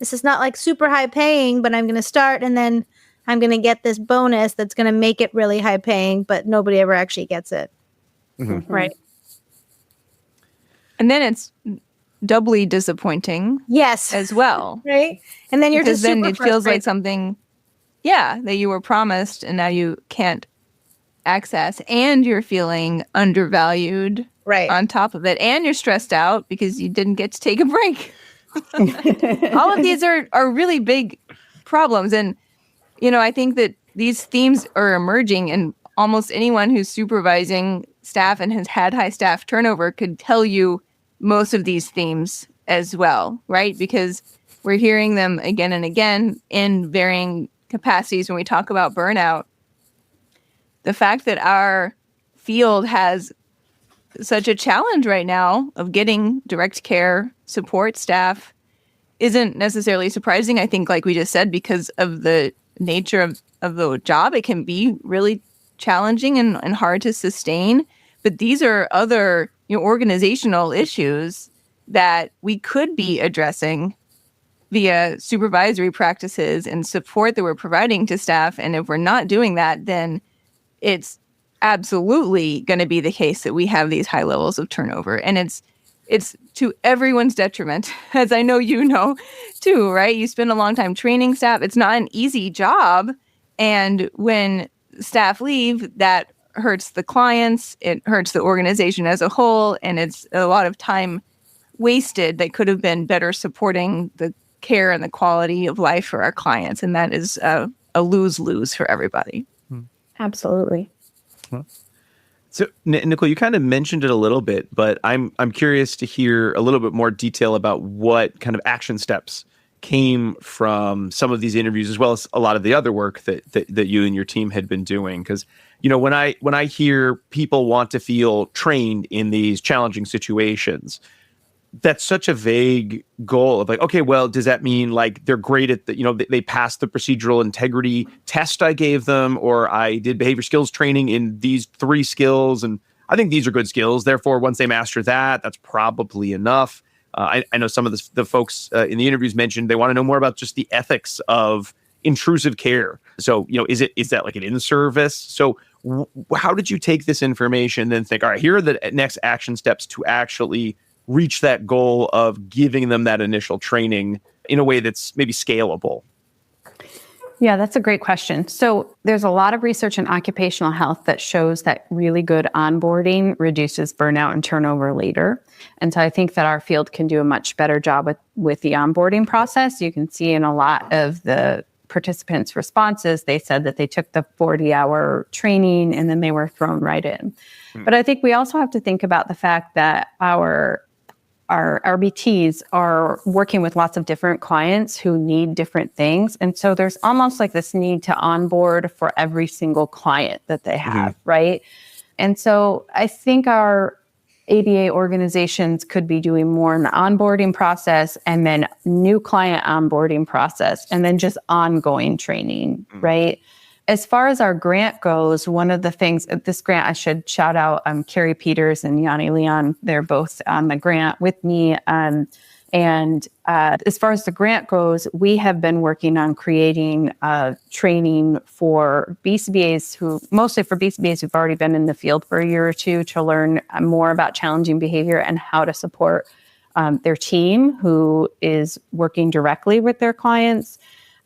like super high paying, but I'm going to start and then I'm going to get this bonus that's going to make it really high paying, but nobody ever actually gets it. Mm-hmm. Right. And then it's doubly disappointing. Yes. As well. Right. And then you're because just then super it feels like something, that you were promised and now you can't access, and you're feeling undervalued on top of it, and you're stressed out because you didn't get to take a break. All of these are really big problems. And, I think that these themes are emerging, and almost anyone who's supervising staff and has had high staff turnover could tell you most of these themes as well, right? Because we're hearing them again and again in varying capacities when we talk about burnout. The fact that our field has such a challenge right now of getting direct care support staff isn't necessarily surprising. I think, like we just said, because of the nature of the job, it can be really challenging and hard to sustain. But these are other organizational issues that we could be addressing via supervisory practices and support that we're providing to staff. And if we're not doing that, then it's absolutely going to be the case that we have these high levels of turnover. And it's to everyone's detriment, as I know you know too, right? You spend a long time training staff. It's not an easy job. And when staff leave, that hurts the clients, it hurts the organization as a whole, and it's a lot of time wasted that could have been better supporting the care and the quality of life for our clients. And that is a lose-lose for everybody. Absolutely. So, Nicole, you kind of mentioned it a little bit, but I'm curious to hear a little bit more detail about what kind of action steps came from some of these interviews, as well as a lot of the other work that you and your team had been doing. Because, when I hear people want to feel trained in these challenging situations, that's such a vague goal of like, okay, well, does that mean like they're great at the, they passed the procedural integrity test I gave them, or I did behavior skills training in these 3 skills, and I think these are good skills. Therefore, once they master that, that's probably enough. I know some of the folks in the interviews mentioned they want to know more about just the ethics of intrusive care. So, is that like an in-service? So how did you take this information and then think, all right, here are the next action steps to actually reach that goal of giving them that initial training in a way that's maybe scalable? Yeah, that's a great question. So there's a lot of research in occupational health that shows that really good onboarding reduces burnout and turnover later. And so I think that our field can do a much better job with the onboarding process. You can see in a lot of the participants' responses, they said that they took the 40-hour training and then they were thrown right in. But I think we also have to think about the fact that our RBTs are working with lots of different clients who need different things. And so there's almost like this need to onboard for every single client that they have, right? And so I think our ABA organizations could be doing more in the onboarding process and then new client onboarding process and then just ongoing training, right? As far as our grant goes, one of the things, this grant, I should shout out Carrie Peters and Yanni Leon. They're both on the grant with me. And as far as the grant goes, we have been working on creating training for BCBAs mostly for BCBAs who've already been in the field for a year or two, to learn more about challenging behavior and how to support their team who is working directly with their clients.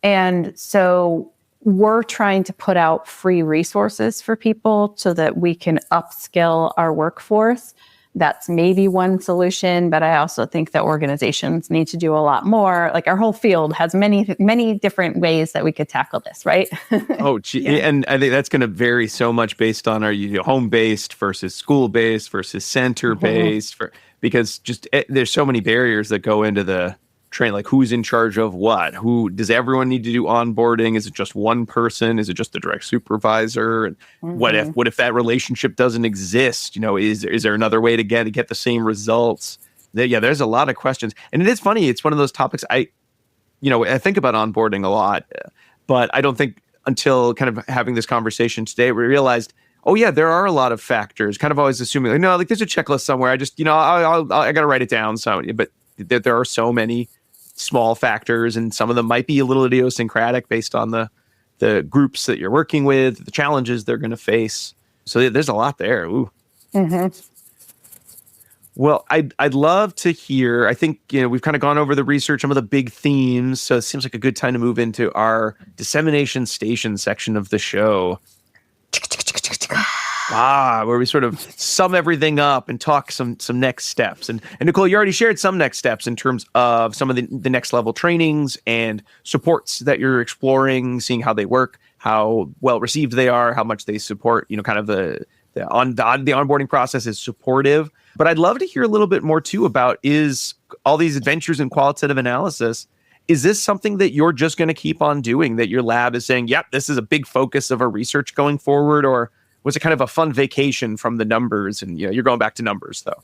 And so we're trying to put out free resources for people so that we can upskill our workforce. That's maybe one solution, but I also think that organizations need to do a lot more. Like our whole field has many, many different ways that we could tackle this, right? Oh, gee. Yeah. And I think that's going to vary so much based on are you home-based versus school-based versus center-based, because just there's so many barriers that go into the train, like who's in charge of what? Who does everyone need to do onboarding? Is it just one person? Is it just the direct supervisor? And what if that relationship doesn't exist? Is there another way to get the same results? There's a lot of questions. And it is funny, it's one of those topics I think about onboarding a lot, but I don't think until kind of having this conversation today, we realized, oh yeah, there are a lot of factors, kind of always assuming there's a checklist somewhere. I just, I got to write it down. So, but there are so many small factors, and some of them might be a little idiosyncratic based on the groups that you're working with, the challenges they're going to face. So there's a lot there. Ooh. Well, I'd love to hear, I think, we've kind of gone over the research, some of the big themes. So it seems like a good time to move into our dissemination station section of the show. Where we sort of sum everything up and talk some next steps. And Nicole, you already shared some next steps in terms of some of the next level trainings and supports that you're exploring, seeing how they work, how well received they are, how much they support, kind of the onboarding process is supportive. But I'd love to hear a little bit more too about is all these adventures in qualitative analysis. Is this something that you're just going to keep on doing, that your lab is saying, yep, this is a big focus of our research going forward? Or was it kind of a fun vacation from the numbers and you're going back to numbers though?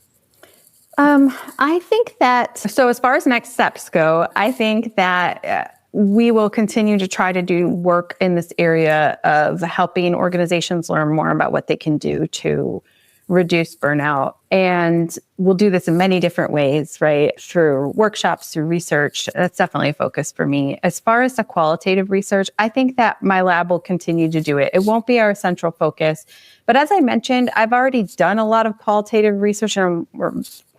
I think that, so as far as next steps go, I think that we will continue to try to do work in this area of helping organizations learn more about what they can do to reduce burnout. And we'll do this in many different ways, right? Through workshops, through research. That's definitely a focus for me. As far as the qualitative research, I think that my lab will continue to do it. It won't be our central focus. But as I mentioned, I've already done a lot of qualitative research or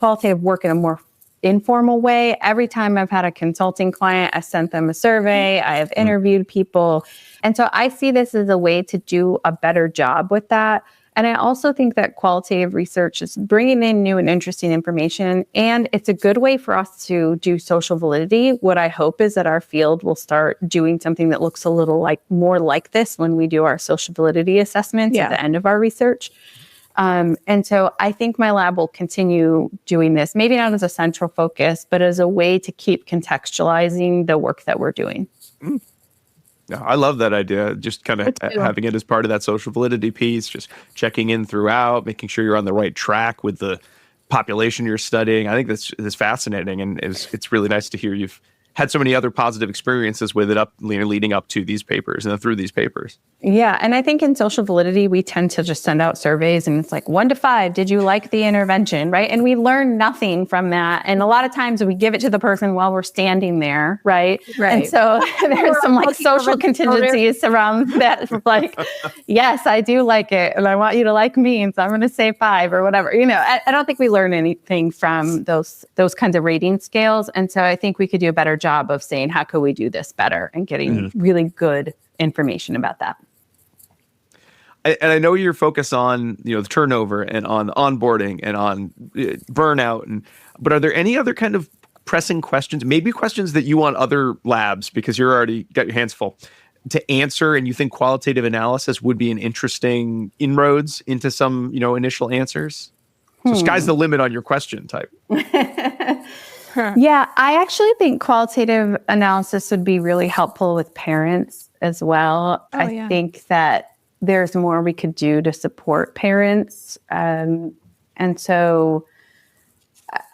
qualitative work in a more informal way. Every time I've had a consulting client, I sent them a survey, I have interviewed people. And so I see this as a way to do a better job with that. And I also think that qualitative research is bringing in new and interesting information, and it's a good way for us to do social validity. What I hope is that our field will start doing something that looks a little more like this when we do our social validity assessments at the end of our research. And so I think my lab will continue doing this, maybe not as a central focus, but as a way to keep contextualizing the work that we're doing. I love that idea. Just kind of having it as part of that social validity piece, just checking in throughout, making sure you're on the right track with the population you're studying. I think that's fascinating, and it's really nice to hear you've had so many other positive experiences with it leading up to these papers and through these papers. Yeah. And I think in social validity, we tend to just send out surveys and it's like 1 to 5, did you like the intervention, right? And we learn nothing from that. And a lot of times we give it to the person while we're standing there, right? And so there's some like social contingencies around that. Like, yes, I do like it and I want you to like me. And so I'm going to say 5 or whatever. I don't think we learn anything from those kinds of rating scales. And so I think we could do a better job of saying, how could we do this better and getting really good information about that. And I know you're focused on, the turnover and on onboarding and on burnout. But are there any other kind of pressing questions, maybe questions that you want other labs, because you're already got your hands full, to answer, and you think qualitative analysis would be an interesting inroads into some, initial answers? So sky's the limit on your question type. Yeah, I actually think qualitative analysis would be really helpful with parents as well. I think that there's more we could do to support parents. And so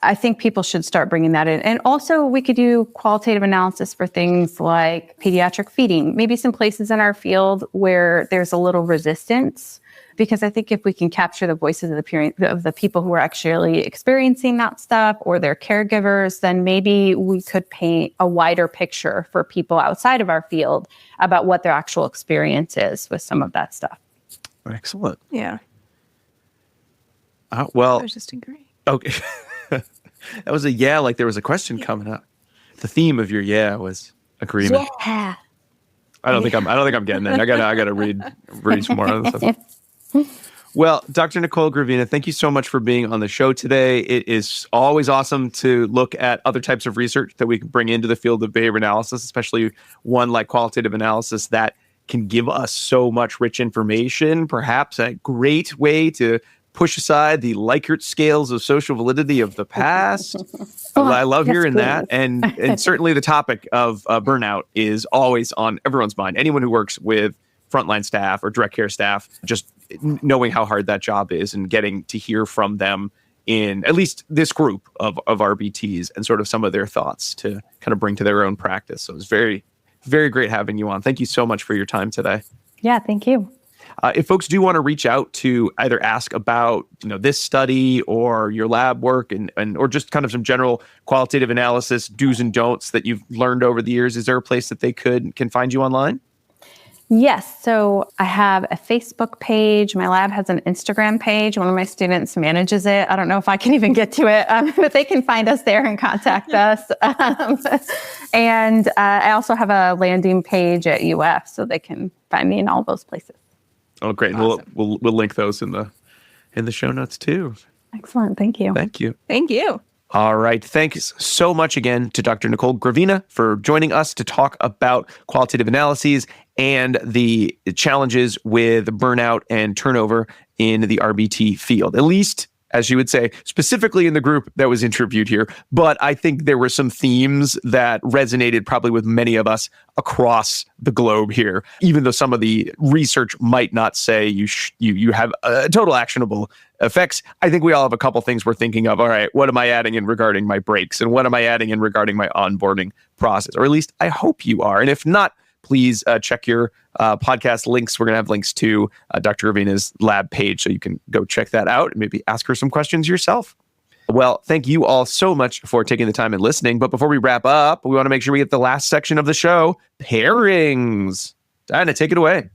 I think people should start bringing that in. And also we could do qualitative analysis for things like pediatric feeding, maybe some places in our field where there's a little resistance. Because I think if we can capture the voices of the people who are actually experiencing that stuff or their caregivers, then maybe we could paint a wider picture for people outside of our field about what their actual experience is with some of that stuff. Excellent. Yeah. Well, I was just agreeing. Okay. That was like there was a question coming up. The theme of your was agreement. Yeah. I don't think I'm getting it. I gotta read some more of this stuff. Well, Dr. Nicole Gravina, thank you so much for being on the show today. It is always awesome to look at other types of research that we can bring into the field of behavior analysis, especially one like qualitative analysis that can give us so much rich information, perhaps a great way to push aside the Likert scales of social validity of the past. I love hearing that. And certainly the topic of burnout is always on everyone's mind. Anyone who works with frontline staff or direct care staff, just knowing how hard that job is and getting to hear from them in at least this group of RBTs and sort of some of their thoughts to kind of bring to their own practice. So it's very, very great having you on. Thank you so much for your time today. Yeah, thank you. If folks do want to reach out to either ask about this study or your lab work and or just kind of some general qualitative analysis do's and don'ts that you've learned over the years, is there a place that they can find you online? Yes. So I have a Facebook page. My lab has an Instagram page. One of my students manages it. I don't know if I can even get to it, but they can find us there and contact us. And I also have a landing page at UF, so they can find me in all those places. Oh, great. Awesome. We'll link those in the show notes too. Excellent. Thank you. Thank you. Thank you. All right. Thanks so much again to Dr. Nicole Gravina for joining us to talk about qualitative analyses and the challenges with burnout and turnover in the RBT field, at least, as you would say, specifically in the group that was interviewed here. But I think there were some themes that resonated probably with many of us across the globe here, even though some of the research might not say you have total actionable effects. I think we all have a couple things we're thinking of. All right, what am I adding in regarding my breaks? And what am I adding in regarding my onboarding process? Or at least I hope you are. And if not, please check your podcast links. We're going to have links to Dr. Gravina's lab page, so you can go check that out and maybe ask her some questions yourself. Well, thank you all so much for taking the time and listening. But before we wrap up, we want to make sure we get the last section of the show, pairings. Diana, take it away.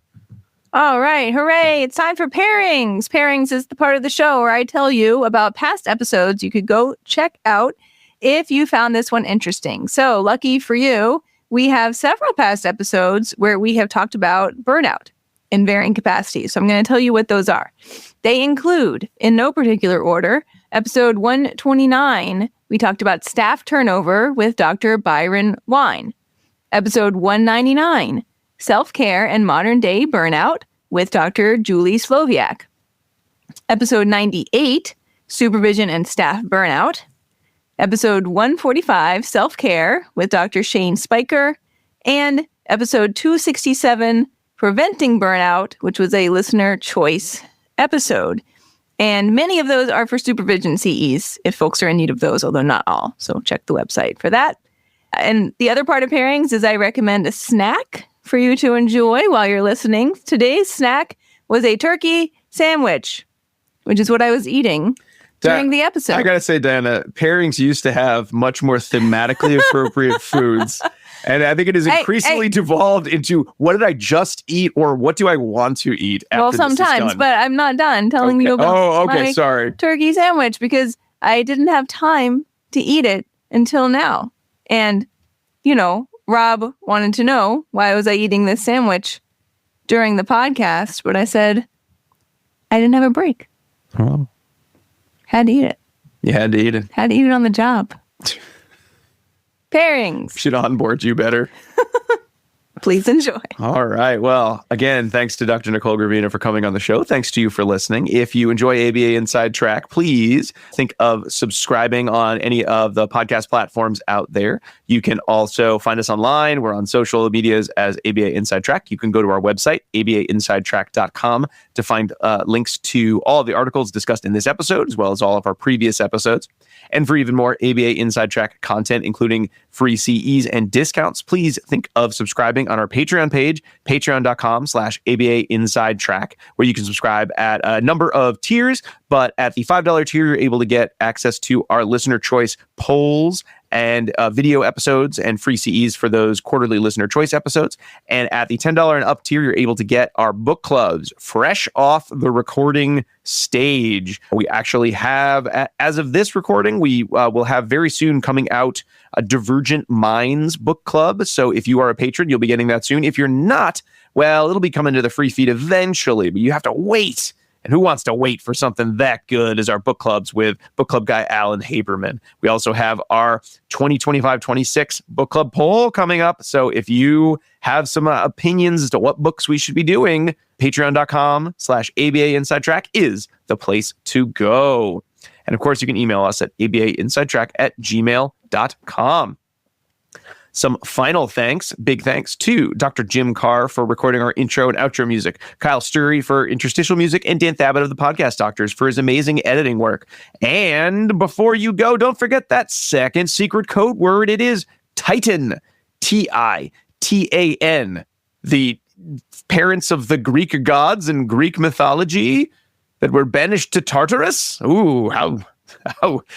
All right. Hooray. It's time for pairings. Pairings is the part of the show where I tell you about past episodes you could go check out if you found this one interesting. So lucky for you, we have several past episodes where we have talked about burnout in varying capacities. So I'm going to tell you what those are. They include, in no particular order, episode 129, we talked about staff turnover with Dr. Byron Wine. Episode 199, self-care and modern-day burnout with Dr. Julie Sloviak. Episode 98, supervision and staff burnout. Episode 145, self-care with Dr. Shane Spiker. And episode 267, preventing burnout, which was a listener choice episode. And many of those are for supervision CEs if folks are in need of those, although not all. So check the website for that. And the other part of pairings is I recommend a snack for you to enjoy while you're listening. Today's snack was a turkey sandwich, which is what I was eating during the episode. I gotta say, Diana, pairings used to have much more thematically appropriate foods. And I think it has increasingly devolved into what did I just eat or what do I want to eat after well, this is sometimes, done? but I'm not done telling you about my sorry. turkey sandwich because I didn't have time to eat it until now. And, you know, Rob wanted to know why was I eating this sandwich during the podcast, but I said I didn't have a break. Oh. Had to eat it. You had to eat it. Had to eat it on the job. Pairings. Should onboard you better. Please enjoy. All right. Well, again, thanks to Dr. Nicole Gravina for coming on the show. Thanks to you for listening. If you enjoy ABA Inside Track, please think of subscribing on any of the podcast platforms out there. You can also find us online. We're on social medias as ABA Inside Track. You can go to our website, abainsidetrack.com, to find links to all of the articles discussed in this episode, as well as all of our previous episodes. And for even more ABA Inside Track content, including free CEs and discounts, please think of subscribing on our Patreon page, patreon.com/ABA Inside Track, where you can subscribe at a number of tiers. But at the $5 tier, you're able to get access to our listener choice polls and video episodes and free CEs for those quarterly listener choice episodes. And at the $10 and up tier, you're able to get our book clubs fresh off the recording stage. We actually have, as of this recording, we will have very soon coming out a Divergent Minds book club. So if you are a patron, you'll be getting that soon. If you're not, well, it'll be coming to the free feed eventually, but you have to wait. And who wants to wait for something that good as our book clubs with book club guy Alan Haberman? We also have our 2025-26 book club poll coming up. So if you have some opinions as to what books we should be doing, patreon.com/ABA Inside Track is the place to go. And of course, you can email us at abainsidetrack@gmail.com. Some final thanks, big thanks to Dr. Jim Carr for recording our intro and outro music, Kyle Sturry for interstitial music, and Dan Thabit of the Podcast Doctors for his amazing editing work. And before you go, don't forget that second secret code word. It is Titan, Titan, the parents of the Greek gods and Greek mythology that were banished to Tartarus. Ooh, how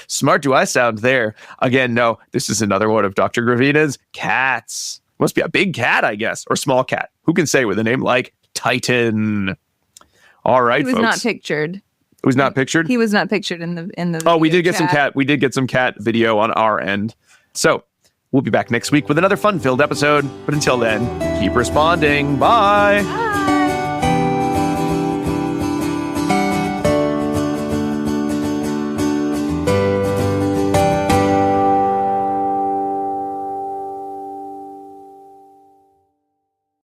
smart do I sound there? Again, no, this is another one of Dr. Gravina's cats. Must be a big cat, I guess, or small cat. Who can say with a name like Titan? All right, He was folks. not pictured. It was not pictured? He was not pictured in the Oh, we did get chat. some cat. We did get some cat video on our end. So we'll be back next week with another fun-filled episode. But until then, keep responding. Bye. Bye.